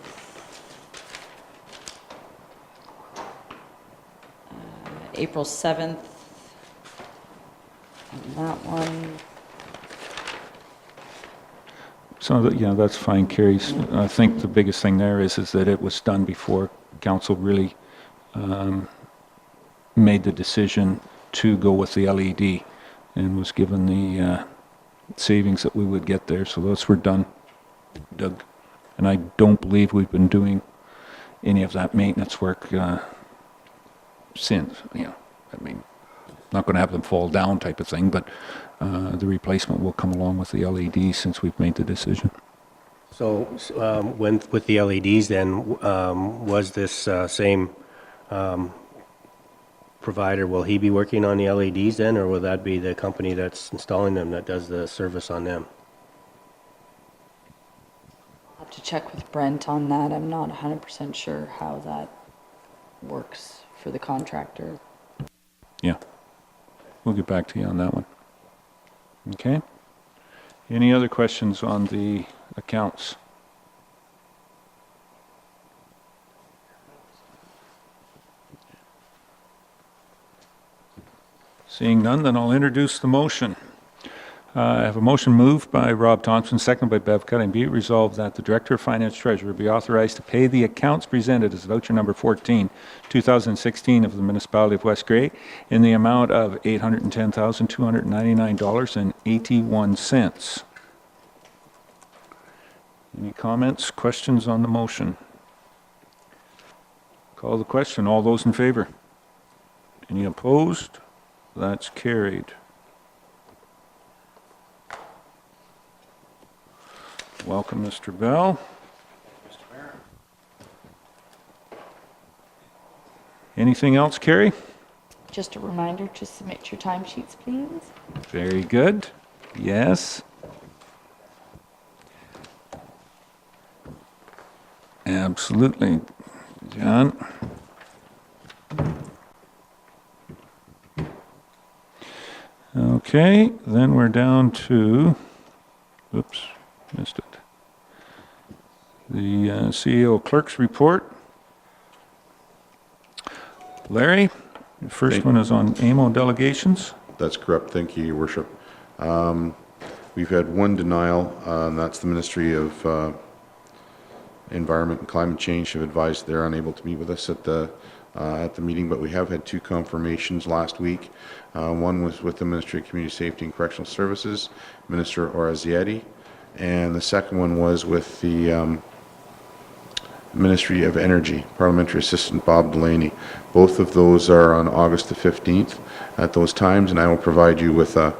April 7th. And that one. So, that's fine, Carrie. I think the biggest thing there is that it was done before council really made the decision to go with the LED and was given the savings that we would get there. So those were done, Doug. And I don't believe we've been doing any of that maintenance work since. Not going to have them fall down type of thing, but the replacement will come along with the LED since we've made the decision. So with the LEDs then, was this same provider, will he be working on the LEDs then, or will that be the company that's installing them that does the service on them? I'll have to check with Brent on that. I'm not 100% sure how that works for the contractor. Yeah. We'll get back to you on that one. Okay. Any other questions on the accounts? Seeing none, then I'll introduce the motion. I have a motion moved by Rob Thompson, seconded by Bev Cutting. Be it resolved that the Director of Finance Treasurer be authorized to pay the accounts presented as voucher number 14, 2016 of the Municipality of West Grey in the amount of $810,299.81. Any comments, questions on the motion? Call the question. All those in favor? Any opposed? That's carried. Welcome, Mr. Bell. Anything else, Carrie? Just a reminder to submit your timesheets, please. Very good. Yes. Absolutely. John? Okay, then we're down to, oops, missed it. The CEO clerk's report. Larry, the first one is on AMO delegations. That's correct. Thank you, Your Worship. We've had one denial, and that's the Ministry of Environment and Climate Change have advised they're unable to meet with us at the meeting, but we have had two confirmations last week. One was with the Ministry of Community Safety and Correctional Services, Minister Orazietti, and the second one was with the Ministry of Energy, Parliamentary Assistant Bob Delaney. Both of those are on August the 15th at those times, and I will provide you with a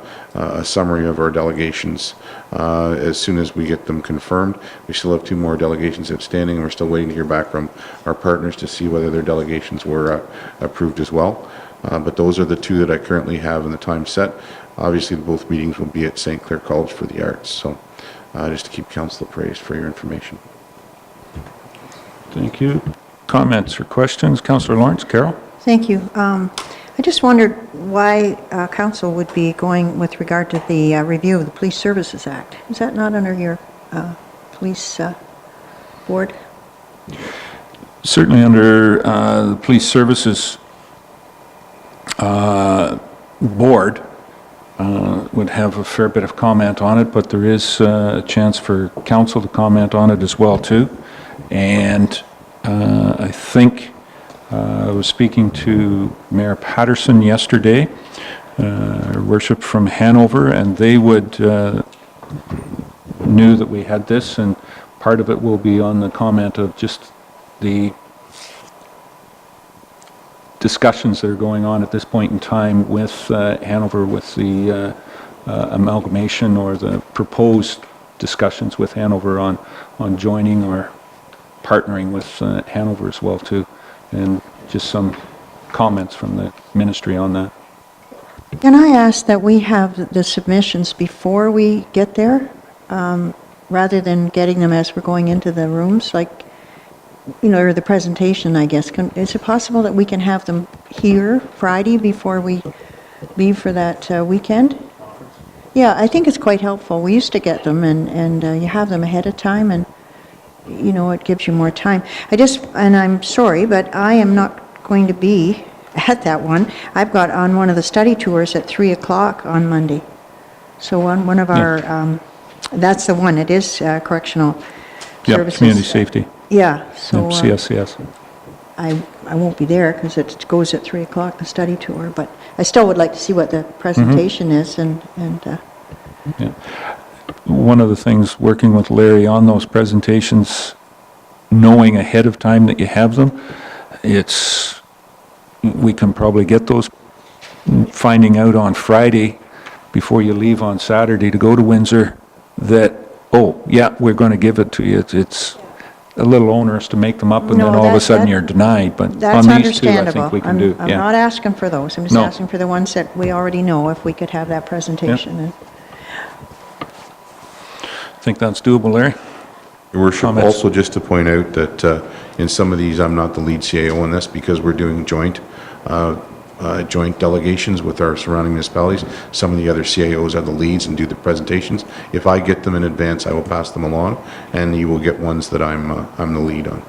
summary of our delegations as soon as we get them confirmed. We still have two more delegations outstanding, and we're still waiting to hear back from our partners to see whether their delegations were approved as well. But those are the two that I currently have in the time set. Obviously, both meetings will be at St. Clair College for the Arts, so just to keep council appraised for your information. Thank you. Comments or questions? Councillor Lawrence, Carol? Thank you. I just wondered why council would be going with regard to the review of the Police Services Act. Is that not under your police board? Certainly under the Police Services Board would have a fair bit of comment on it, but there is a chance for council to comment on it as well too. And I think I was speaking to Mayor Patterson yesterday, Her Worship from Hanover, and they knew that we had this, and part of it will be on the comment of just the discussions that are going on at this point in time with Hanover, with the amalgamation or the proposed discussions with Hanover on joining or partnering with Hanover as well too, and just some comments from the ministry on that. Can I ask that we have the submissions before we get there, rather than getting them as we're going into the rooms, like, you know, or the presentation, I guess. Is it possible that we can have them here Friday before we leave for that weekend? Yeah, I think it's quite helpful. We used to get them, and you have them ahead of time, and, you know, it gives you more time. And I'm sorry, but I am not going to be at that one. I've got on one of the study tours at 3 o'clock on Monday. So on one of our, that's the one, it is correctional services. Community safety. Yeah, so CSCS. I won't be there because it goes at 3 o'clock, the study tour, but I still would like to see what the presentation is, and Yeah. One of the things, working with Larry on those presentations, knowing ahead of time that you have them, we can probably get those, finding out on Friday before you leave on Saturday to go to Windsor that, oh, yeah, we're going to give it to you. It's a little onerous to make them up, and then all of a sudden you're denied, but on these two, I think we can do. I'm not asking for those. I'm just asking for the ones that we already know, if we could have that presentation. And Think that's doable, Larry? Your Worship, Comments? also just to point out that in some of these, I'm not the lead CAO on this because we're doing joint delegations with our surrounding municipalities. Some of the other CAOs are the leads and do the presentations. If I get them in advance, I will pass them along, and you will get ones that I'm the lead on.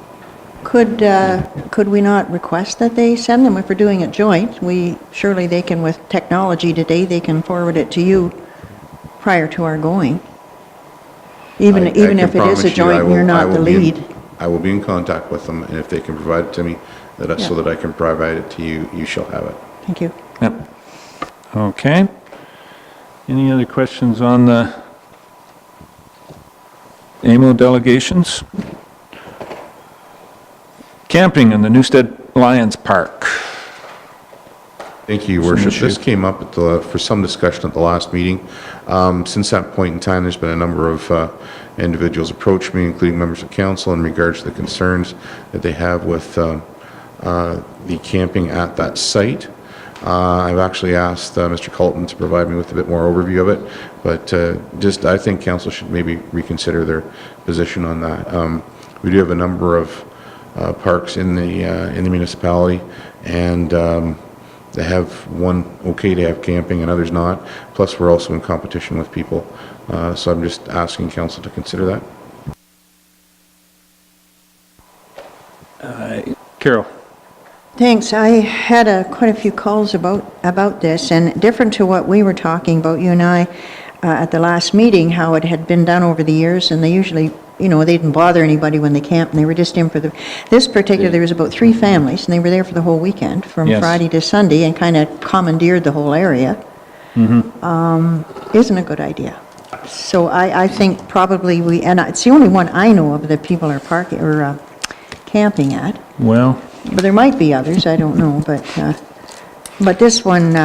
could we not request that they send them if we're doing it joint? Surely they can, with technology today, they can forward it to you prior to our going. Even if it is a joint and you're not the lead. I will be in contact with them, and if they can provide it to me, so that I can provide it to you, you shall have it. Thank you. Yep. Okay. Any other questions on the AMO delegations? Camping in the Newstead Lions Park. Thank you, Your Worship. This came up for some discussion at the last meeting. Since that point in time, there's been a number of individuals approach me, including members of council, in regards to the concerns that they have with the camping at that site. I've actually asked Mr. Colton to provide me with a bit more overview of it, but I think council should maybe reconsider their position on that. We do have a number of parks in the municipality, and they have one okay to have camping and others not. Plus, we're also in competition with people, so I'm just asking council to consider that. Carol. Thanks. I had quite a few calls about this, and different to what we were talking about, you and I, at the last meeting, how it had been done over the years, and they usually, they didn't bother anybody when they camped, and they were just in for this particular, there was about 3 families, and they were there for the whole weekend, from Friday to Sunday, and kind of commandeered the whole area. Isn't a good idea. So I think probably and it's the only one I know of that people are camping at. Well, But there might be others, I don't know, but this one,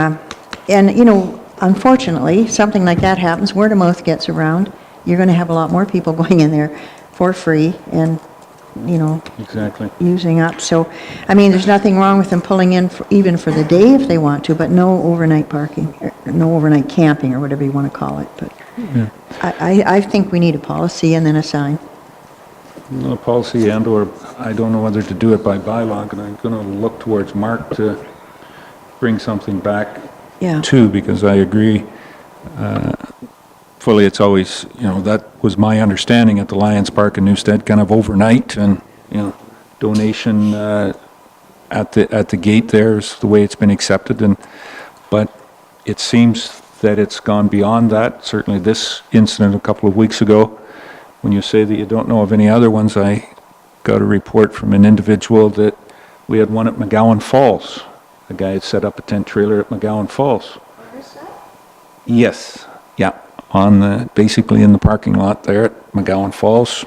unfortunately, something like that happens, word of mouth gets around, you're going to have a lot more people going in there for free and, exactly. using up. So, there's nothing wrong with them pulling in even for the day if they want to, but no overnight parking, or no overnight camping, or whatever you want to call it. But I think we need a policy and then a sign. No policy and/or I don't know whether to do it by bylaw, and I'm going to look towards Mark to bring something back Yeah. too, because I agree fully. It's always, that was my understanding at the Lions Park in Newstead, kind of overnight, and, donation at the gate there is the way it's been accepted, but it seems that it's gone beyond that. Certainly this incident a couple of weeks ago, when you say that you don't know of any other ones, I got a report from an individual that we had one at McGowan Falls. A guy had set up a tent trailer at McGowan Falls. Yes, yeah, basically in the parking lot there at McGowan Falls.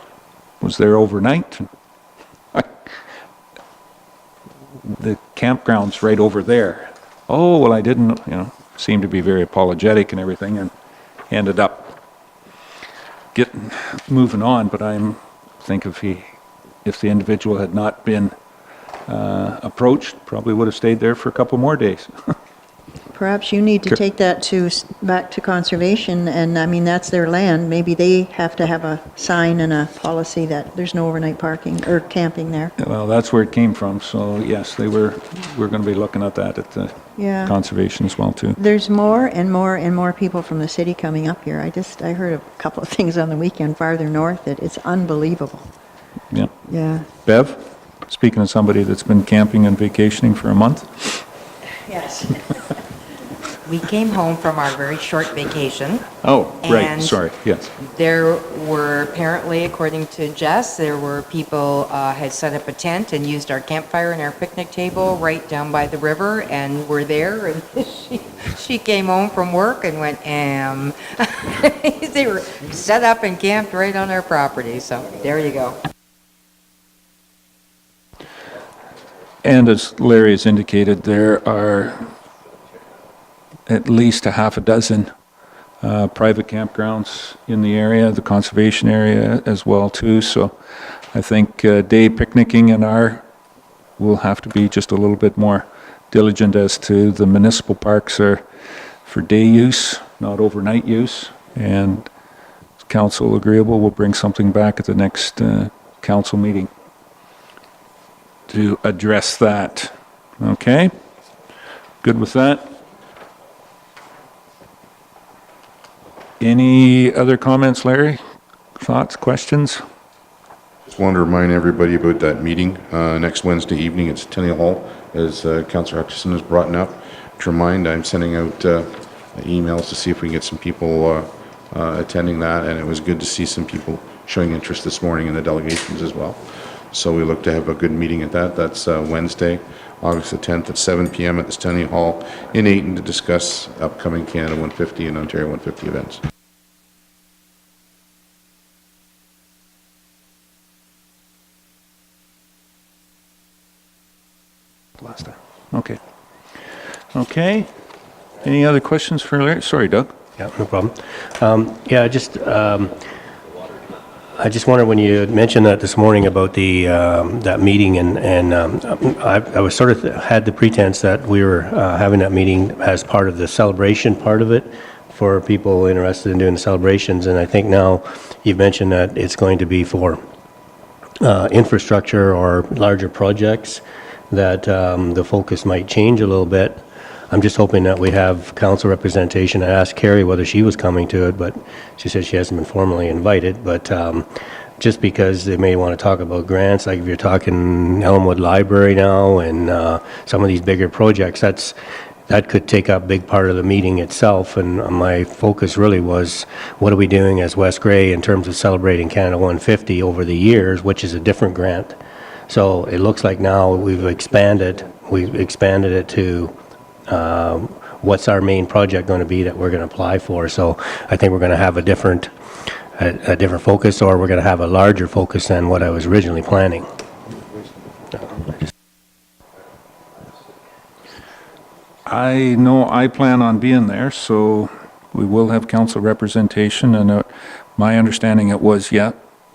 Was there overnight. The campground's right over there. Oh, well, I didn't, seemed to be very apologetic and everything, and ended up moving on. But think if the individual had not been approached, probably would have stayed there for a couple more days. Perhaps you need to take that back to conservation, and I mean, that's their land. Maybe they have to have a sign and a policy that there's no overnight parking or camping there. Well, that's where it came from, so yes, we're going to be looking at that at the conservation as well too. There's more and more and more people from the city coming up here. I heard a couple of things on the weekend farther north that it's unbelievable. Yeah. Yeah. Bev, speaking of somebody that's been camping and vacationing for a month. Yes. We came home from our very short vacation. Oh, right, and sorry, yes. There were apparently, according to Jess, there were people had set up a tent and used our campfire and our picnic table right down by the river and were there. And she came home from work and went, They were set up and camped right on our property. So there you go. And as Larry has indicated, there are at least a half a dozen private campgrounds in the area, the conservation area as well too. So I think day picnicking will have to be just a little bit more diligent as to the municipal parks are for day use, not overnight use. And council agreeable, we'll bring something back at the next council meeting to address that. Okay? Good with that? Any other comments, Larry? Thoughts, questions? Just wanted to remind everybody about that meeting next Wednesday evening at Centennial Hall, as Councillor Hutchison has brought up. To remind, I'm sending out emails to see if we can get some people attending that, and it was good to see some people showing interest this morning in the delegations as well. So we look to have a good meeting at that. That's Wednesday, August the 10th at 7 p.m. at the Centennial Hall in Ayton to discuss upcoming Canada 150 and Ontario 150 events. Last time. Okay. Okay. Any other questions for Larry? Sorry, Doug. Yeah, no problem. I just wondered when you mentioned that this morning about the that meeting, and I was sort of had the pretense that we were having that meeting as part of the celebration part of it for people interested in doing the celebrations, and I think now you've mentioned that it's going to be for infrastructure or larger projects, that the focus might change a little bit. I'm just hoping that we have council representation. I asked Carrie whether she was coming to it, but she said she hasn't been formally invited. But just because they may want to talk about grants, like if you're talking Elmwood Library now and some of these bigger projects, that could take up a big part of the meeting itself. And my focus really was, what are we doing as West Grey in terms of celebrating Canada 150 over the years, which is a different grant. So it looks like now we've expanded it to what's our main project going to be that we're going to apply for. So I think we're going to have a different focus, or we're going to have a larger focus than what I was originally planning. I know I plan on being there, so we will have council representation, and my understanding it was,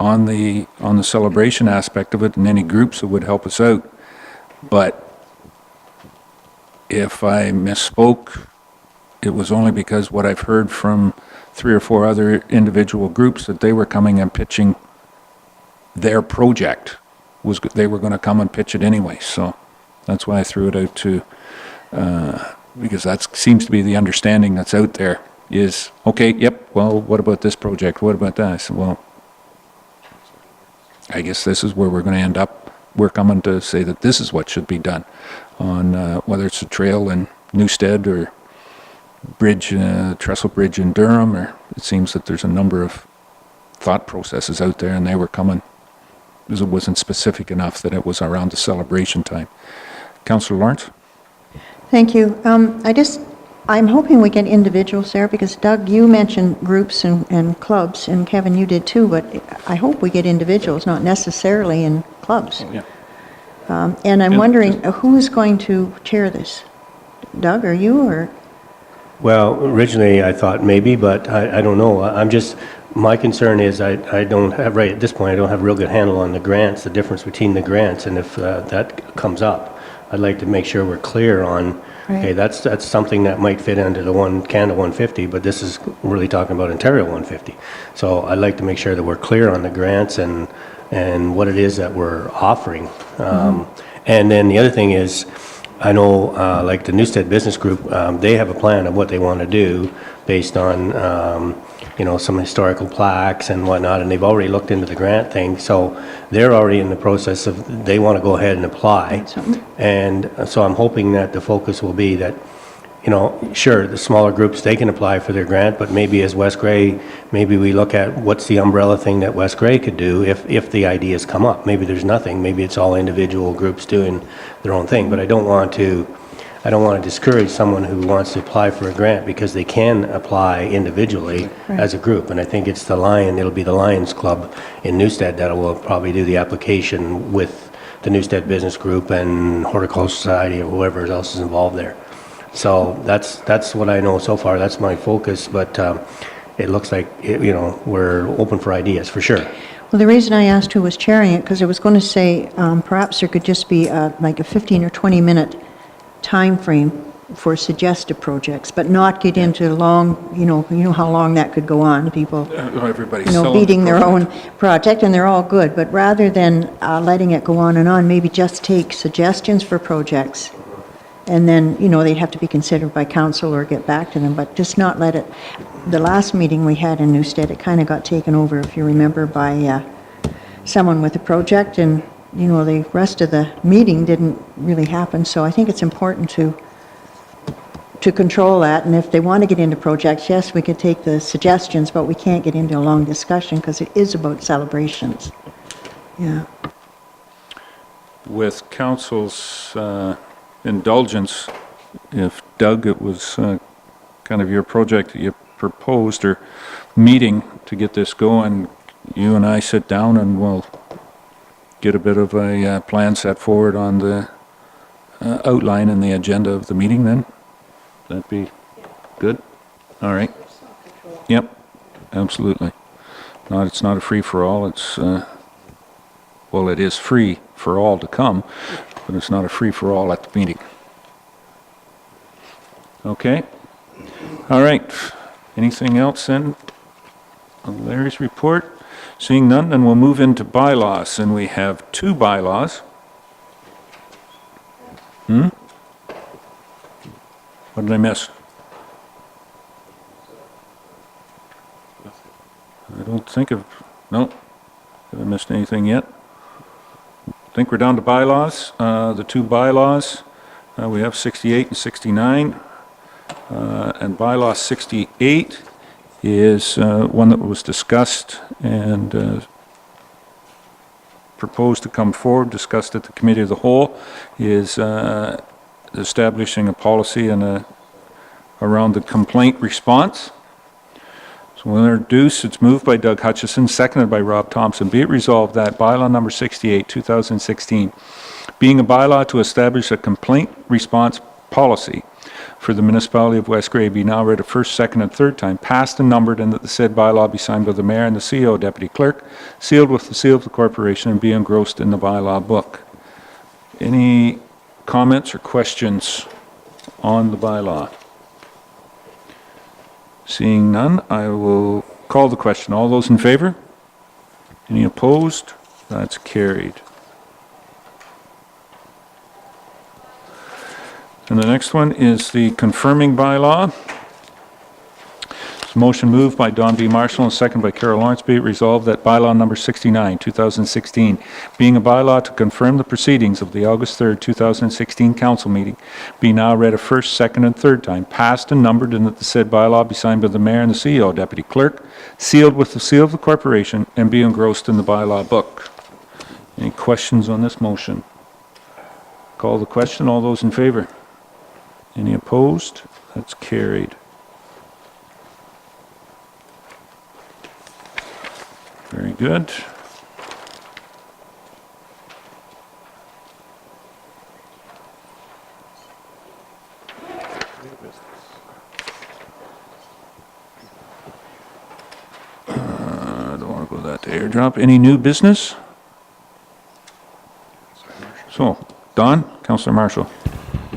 on the celebration aspect of it, and any groups that would help us out. But if I misspoke, it was only because what I've heard from 3 or 4 other individual groups that they were coming and pitching their project was, they were going to come and pitch it anyway. So that's why I threw it out to, because that seems to be the understanding that's out there is, okay, yep, well, what about this project? What about that? I said, well, I guess this is where we're going to end up. We're coming to say that this is what should be done on whether it's a trail in Newstead or bridge, trestle bridge in Durham, or it seems that there's a number of thought processes out there, and they were coming because it wasn't specific enough that it was around the celebration time. Councillor Lawrence? Thank you. I'm hoping we get individuals there, because Doug, you mentioned groups and clubs, and Kevin, you did too, but I hope we get individuals, not necessarily in clubs. Yeah. And I'm wondering, who's going to chair this? Doug, are you, or? Well, originally I thought maybe, but I don't know. My concern is I don't have, right at this point, I don't have a real good handle on the grants, the difference between the grants, and if that comes up, I'd like to make sure we're clear on, okay, that's something that might fit into the Canada 150, but this is really talking about Ontario 150. So I'd like to make sure that we're clear on the grants and what it is that we're offering. And then the other thing is, I know, like the Newstead Business Group, they have a plan of what they want to do based on, some historical plaques and whatnot, and they've already looked into the grant thing, so they're already in the process of, they want to go ahead and apply. And so I'm hoping that the focus will be that, sure, the smaller groups, they can apply for their grant, but maybe as West Grey, maybe we look at what's the umbrella thing that West Grey could do if the ideas come up. Maybe there's nothing, maybe it's all individual groups doing their own thing, but I don't want to discourage someone who wants to apply for a grant because they can apply individually as a group. And I think it's it'll be the Lions Club in Newstead that will probably do the application with the Newstead Business Group and Horticultural Society or whoever else is involved there. So that's what I know so far. That's my focus, but it looks like, we're open for ideas for sure. Well, the reason I asked who was chairing it, because I was going to say perhaps there could just be like a 15 or 20 minute time frame for suggested projects, but not get into long, you know how long that could go on, people, Everybody's beating their own project, and they're all good, but rather than letting it go on and on, maybe just take suggestions for projects, and then, they'd have to be considered by council or get back to them, but just not let it. The last meeting we had in Newstead, it kind of got taken over, if you remember, by someone with a project, and the rest of the meeting didn't really happen, so I think it's important to control that, and if they want to get into projects, yes, we could take the suggestions, but we can't get into a long discussion because it is about celebrations. Yeah. With council's indulgence, if Doug, it was kind of your project that you proposed or meeting to get this going, you and I sit down and we'll get a bit of a plan set forward on the outline and the agenda of the meeting then? That'd be good? All right. Yep, absolutely. It's not a free-for-all, it's, well, it is free for all to come, but it's not a free-for-all at the meeting. Okay? All right. Anything else then on Larry's report? Seeing none, then we'll move into bylaws, and we have two bylaws. What did I miss? I don't think no, haven't missed anything yet. I think we're down to bylaws. The two bylaws, we have 68 and 69, and bylaw 68 is one that was discussed and proposed to come forward, discussed at the Committee of the Whole, is establishing a policy and around the complaint response. So we'll introduce, it's moved by Doug Hutchison, seconded by Rob Thompson. Be it resolved that bylaw number 68, 2016, being a bylaw to establish a complaint response policy for the Municipality of West Grey, be now read a first, second, and third time, passed and numbered, and that the said bylaw be signed by the Mayor and the CEO, Deputy Clerk, sealed with the seal of the corporation, and be engrossed in the bylaw book. Any comments or questions on the bylaw? Seeing none, I will call the question. All those in favor? Any opposed? That's carried. And the next one is the confirming bylaw. It's a motion moved by Don B. Marshall and second by Carol Lawrence. Be it resolved that bylaw number 69, 2016, being a bylaw to confirm the proceedings of the August 3rd, 2016 council meeting, be now read a first, second, and third time, passed and numbered, and that the said bylaw be signed by the mayor and the CEO, deputy clerk, sealed with the seal of the corporation, and be engrossed in the bylaw book. Any questions on this motion? Call the question. All those in favor? Any opposed? That's carried. Very good. I don't want to go that to airdrop. Any new business? So, Don, Councillor Marshall.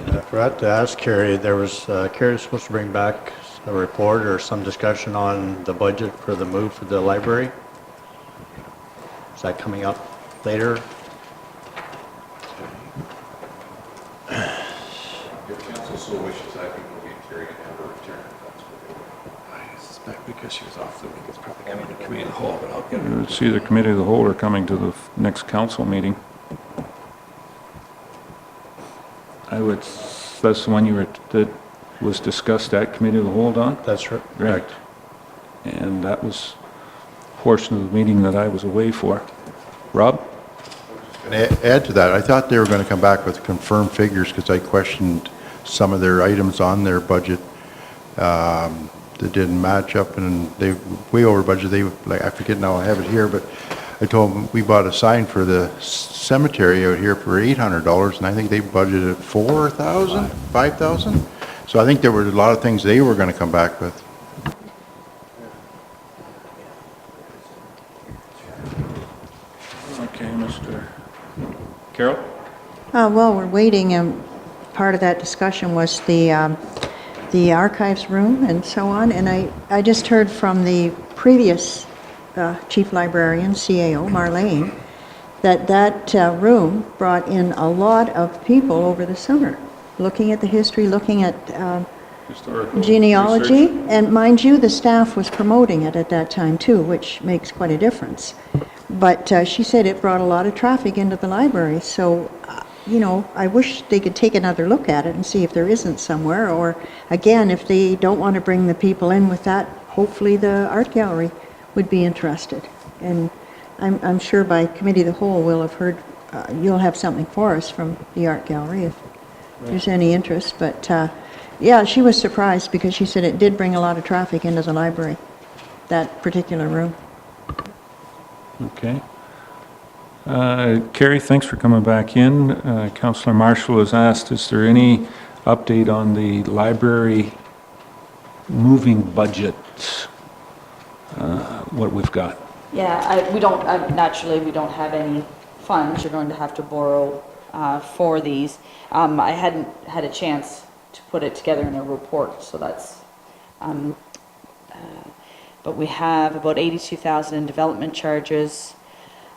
I forgot to ask Carrie, Carrie was supposed to bring back a report or some discussion on the budget for the move for the library. Is that coming up later? If council so wishes, I think we'll get Carrie to have her return. I suspect because she was off the week, it's probably coming to committee of the whole, but I'll get her. It's either committee of the whole or coming to the next council meeting. That's the one that was discussed at committee of the whole, Don? That's right. Right. And that was a portion of the meeting that I was away for. Rob? Add to that, I thought they were going to come back with confirmed figures because I questioned some of their items on their budget that didn't match up, and they way over budget. I forget now, I have it here, but I told them we bought a sign for the cemetery out here for $800, and I think they budgeted $4,000, $5,000. So I think there were a lot of things they were going to come back with. Okay, Mr. Carroll? While we're waiting, part of that discussion was the archives room and so on, and I just heard from the previous chief librarian, CAO, Marlene, that room brought in a lot of people over the summer, looking at the history, looking at Historical genealogy, research. and mind you, the staff was promoting it at that time too, which makes quite a difference. But she said it brought a lot of traffic into the library, so I wish they could take another look at it and see if there isn't somewhere, or again, if they don't want to bring the people in with that, hopefully the art gallery would be interested. And I'm sure by committee of the whole we'll have heard, you'll have something for us from the art gallery if there's any interest. But yeah, she was surprised because she said it did bring a lot of traffic into the library, that particular room. Okay. Carrie, thanks for coming back in. Councillor Marshall has asked, is there any update on the library moving budget? What we've got? Yeah, we don't, naturally, we don't have any funds. You're going to have to borrow for these. I hadn't had a chance to put it together in a report, so that's, but we have about 82,000 in development charges,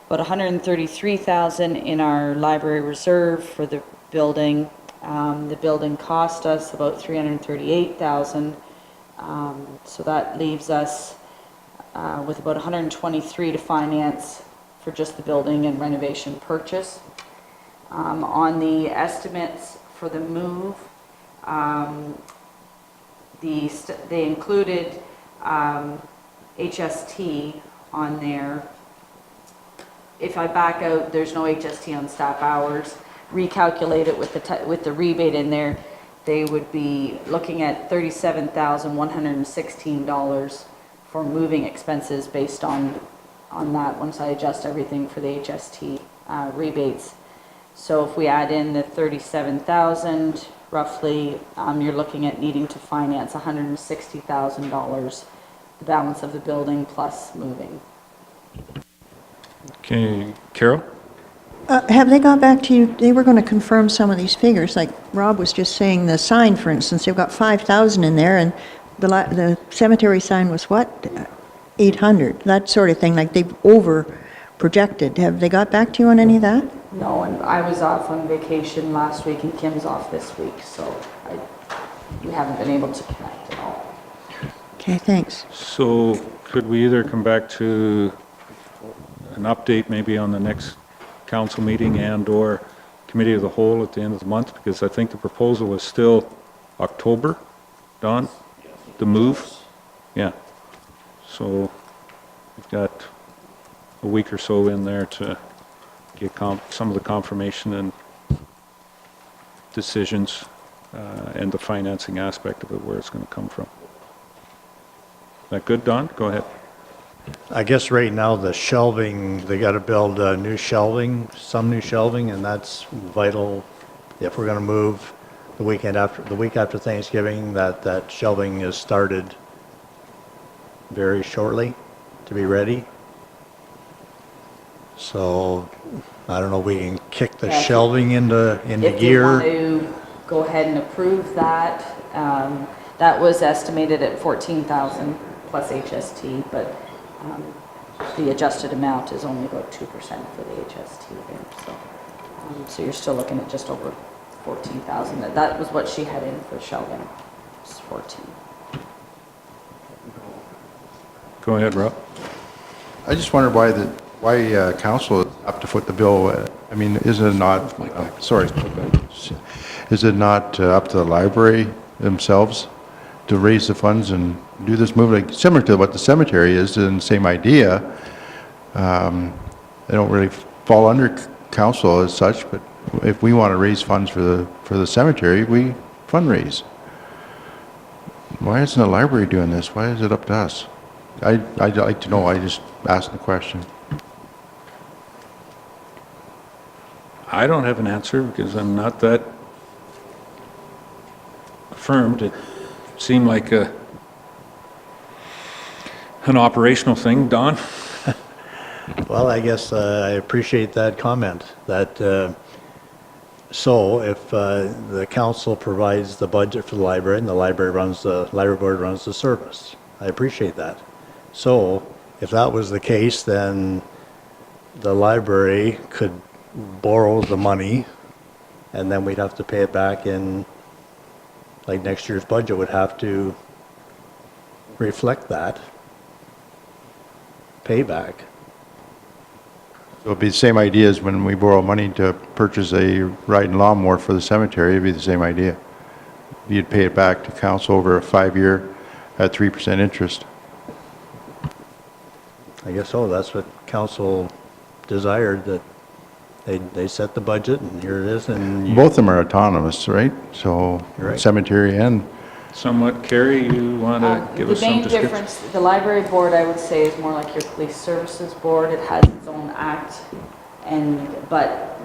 about 133,000 in our library reserve for the building. The building cost us about 338,000, so that leaves us with about 123 to finance for just the building and renovation purchase. On the estimates for the move, they included HST on there. If I back out, there's no HST on staff hours. Recalculate it with the rebate in there, they would be looking at $37,116 for moving expenses based on that once I adjust everything for the HST rebates. So if we add in the 37,000, roughly, you're looking at needing to finance $160,000, the balance of the building plus moving. Okay, Carol? Have they got back to you? They were going to confirm some of these figures, like Rob was just saying, the sign, for instance, they've got 5,000 in there, and the cemetery sign was what? 800, that sort of thing, like they've projected. Have they got back to you on any of that? No, and I was off on vacation last week and Kim's off this week, so we haven't been able to connect at all. Okay, thanks. So could we either come back to an update maybe on the next council meeting and/or committee of the whole at the end of the month? Because I think the proposal is still October, Don? The move? Yeah. So we've got a week or so in there to get some of the confirmation and decisions and the financing aspect of it, where it's going to come from. Is that good, Don? Go ahead. I guess right now the shelving, they got to build new shelving, some new shelving, and that's vital if we're going to move the week after Thanksgiving, that shelving is started very shortly to be ready. So I don't know, we can kick the shelving into If gear. you want to go ahead and approve that, that was estimated at 14,000 plus HST, but the adjusted amount is only about 2% for the HST there. So you're still looking at just over 14,000. That was what she had in for shelving. It's 14. Go ahead, Rob. I just wonder why council is up to foot the bill. I mean, is it not, is it not up to the library themselves to raise the funds and do this move, like similar to what the cemetery is, and same idea? They don't really fall under council as such, but if we want to raise funds for the cemetery, we fundraise. Why isn't the library doing this? Why is it up to us? I'd like to know. I just asked the question. I don't have an answer because I'm not that affirmed. It seemed like an operational thing. Don? Well, I guess I appreciate that comment. So if the council provides the budget for the library and the library board runs the service, I appreciate that. So if that was the case, then the library could borrow the money and then we'd have to pay it back in, like next year's budget would have to reflect that payback. So it'd be the same idea as when we borrow money to purchase a riding lawnmower for the cemetery. It'd be the same idea. You'd pay it back to council over a 5-year at 3% interest. I guess so. That's what council desired, that they set the budget and here it is. And Both of them are autonomous, right? So Right. cemetery and Somewhat. Carrie, you want to give us some The main description? difference, the library board, I would say, is more like your police services board. It has its own act, but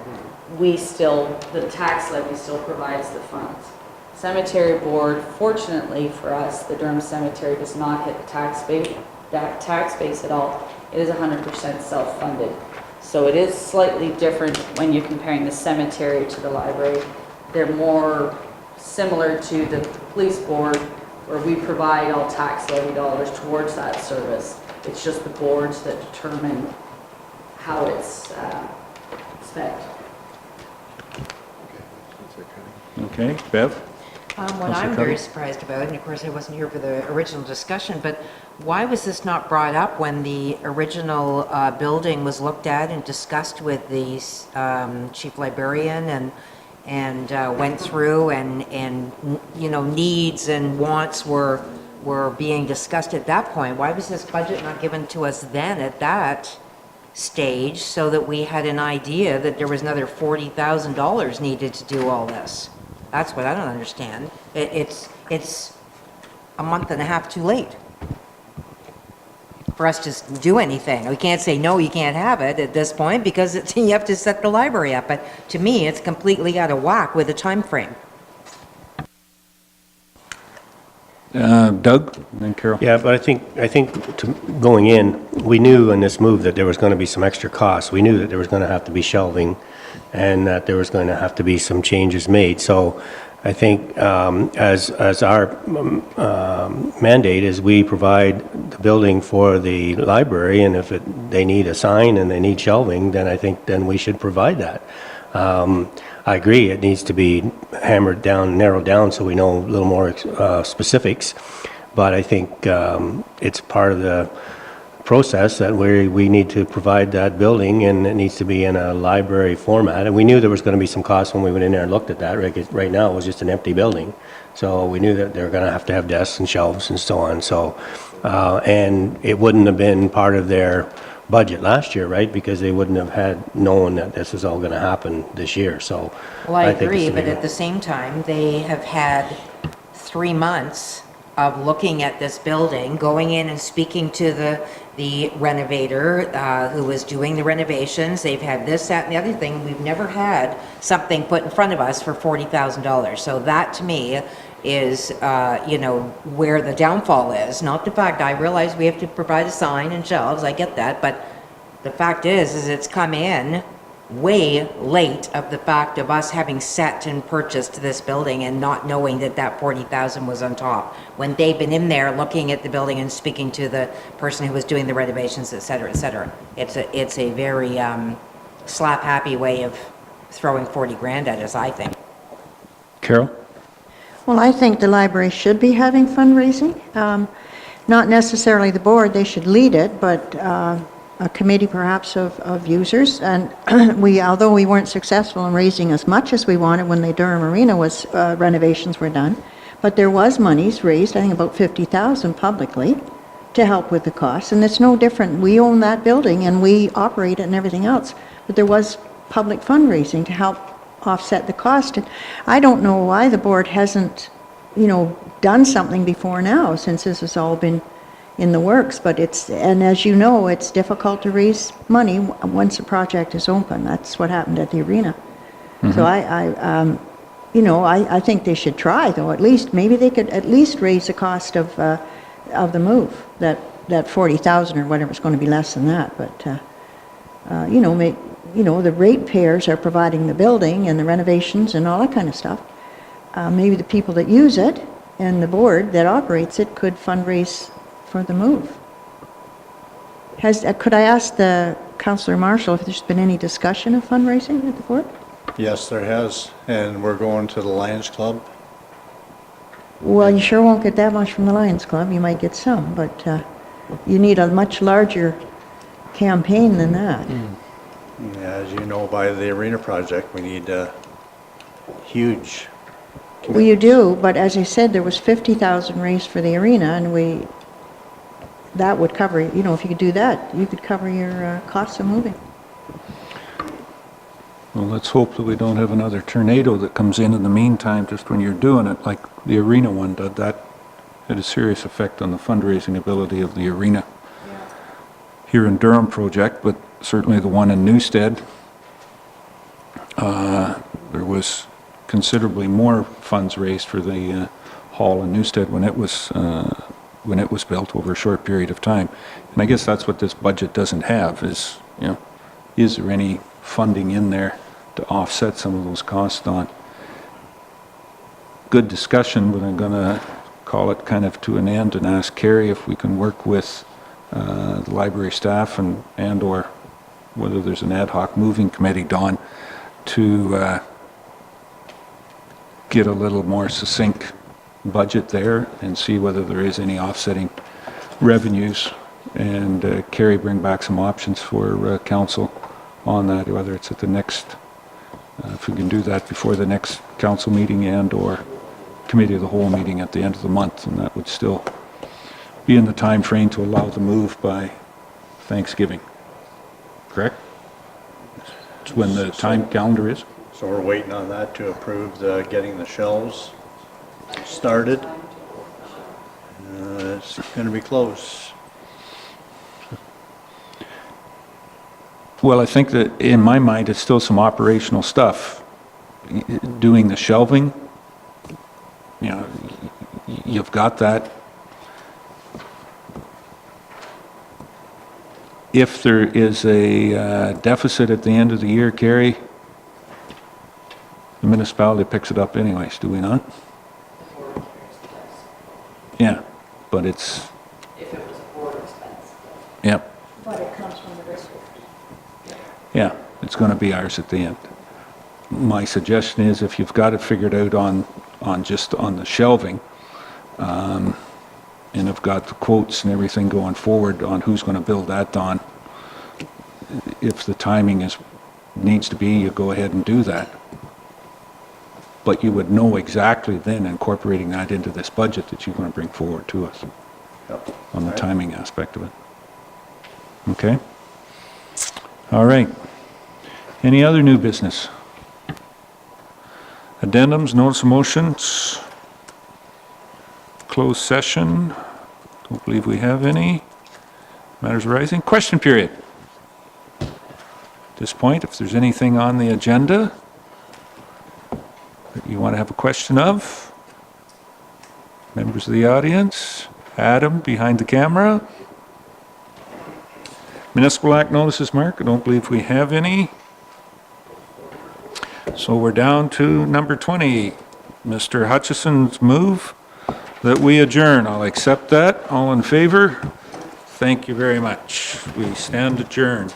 the tax levy still provides the funds. Cemetery board, fortunately for us, the Durham Cemetery does not hit the tax base at all. It is 100% self-funded. So it is slightly different when you're comparing the cemetery to the library. They're more similar to the police board, where we provide all tax levy dollars towards that service. It's just the boards that determine how it's spent. Okay, Bev? What I'm very surprised about, and of course I wasn't here for the original discussion, but why was this not brought up when the original building was looked at and discussed with the chief librarian and went through and you know, needs and wants were being discussed at that point? Why was this budget not given to us then at that stage so that we had an idea that there was another $40,000 needed to do all this? That's what I don't understand. It's a month and a half too late for us to do anything. We can't say, no, you can't have it at this point because you have to set the library up. But to me, it's completely out of whack with the time frame. Doug, and then Carol. Yeah, but I think going in, we knew in this move that there was going to be some extra costs. We knew that there was going to have to be shelving and that there was going to have to be some changes made. So I think as our mandate is we provide the building for the library, and if they need a sign and they need shelving, then I think then we should provide that. I agree, it needs to be hammered down, narrowed down, so we know a little more specifics, but I think it's part of the process that we need to provide that building, and it needs to be in a library format. And we knew there was going to be some costs when we went in there and looked at that. Right now, it was just an empty building. So we knew that they were going to have desks and shelves and so on. So, and it wouldn't have been part of their budget last year, right? Because they wouldn't have had known that this is all going to happen this year. So Well, I think it's agree, a but big- at the same time, they have had 3 months of looking at this building, going in and speaking to the renovator who was doing the renovations. They've had this, that, and the other thing. We've never had something put in front of us for $40,000. So that, to me, is, where the downfall is. Not the fact, I realize we have to provide a sign and shelves, I get that, but the fact is it's come in way late of the fact of us having set and purchased this building and not knowing that that 40,000 was on top. When they've been in there looking at the building and speaking to the person who was doing the renovations, et cetera, et cetera. It's a very slap-happy way of throwing 40 grand at us, I think. Carol? Well, I think the library should be having fundraising. Not necessarily the board, they should lead it, but a committee perhaps of users. And although we weren't successful in raising as much as we wanted when the Durham Arena renovations were done, but there was monies raised, I think about 50,000 publicly, to help with the costs. And it's no different. We own that building and we operate it and everything else. But there was public fundraising to help offset the cost. And I don't know why the board hasn't, done something before now, since this has all been in the works. But and as you know, it's difficult to raise money once a project is open. That's what happened at the arena. So I think they should try, though. At least maybe they could at least raise the cost of the move. That 40,000 or whatever, it's going to be less than that. But the ratepayers are providing the building and the renovations and all that kind of stuff. Maybe the people that use it and the board that operates it could fundraise for the move. Could I ask the Councillor Marshall if there's been any discussion of fundraising at the board? Yes, there has, and we're going to the Lions Club. Well, you sure won't get that much from the Lions Club. You might get some, but you need a much larger campaign than that. Yeah, as you know, by the arena project, we need huge. Well, you do, but as I said, there was 50,000 raised for the arena, and that would cover, if you could do that, you could cover your costs of moving. Well, let's hope that we don't have another tornado that comes in the meantime, just when you're doing it, like the arena one did. That had a serious effect on the fundraising ability of the arena here in Durham project, but certainly the one in Newstead, there was considerably more funds raised for the hall in Newstead when it was built over a short period of time. And I guess that's what this budget doesn't have is there any funding in there to offset some of those costs on? Good discussion, but I'm going to call it kind of to an end and ask Carrie if we can work with the library staff and or whether there's an ad hoc moving committee, Dawn, to get a little more succinct budget there and see whether there is any offsetting revenues, and Carrie bring back some options for council on that, whether it's at the next, if we can do that before the next council meeting and or committee of the whole meeting at the end of the month, and that would still be in the time frame to allow the move by Thanksgiving. Correct? It's when the time calendar is? So we're waiting on that to approve getting the shelves started. It's going to be close. Well, I think that in my mind, it's still some operational stuff. Doing the shelving, you've got that. If there is a deficit at the end of the year, Carrie, the municipality picks it up anyways, do we not? Yeah, but it's... If it was a board Yep. but it comes from the district. Yeah, it's going to be ours at the end. My suggestion is if you've got it figured out on just on the shelving, and have got the quotes and everything going forward on who's going to build that on, if the timing needs to be, you go ahead and do that. But you would know exactly then, incorporating that into this budget, that you're going to bring forward to us on the timing aspect of it. Okay? All right. Any other new business? Addendums, notice of motions, closed session. Don't believe we have any. Matters arising. Question period. At this point, if there's anything on the agenda that you want to have a question of, members of the audience, Adam behind the camera. Municipal Act notices, Mark, I don't believe we have any. So we're down to number 20. Mr. Hutchison's move that we adjourn. I'll accept that. All in favor? Thank you very much. We stand adjourned.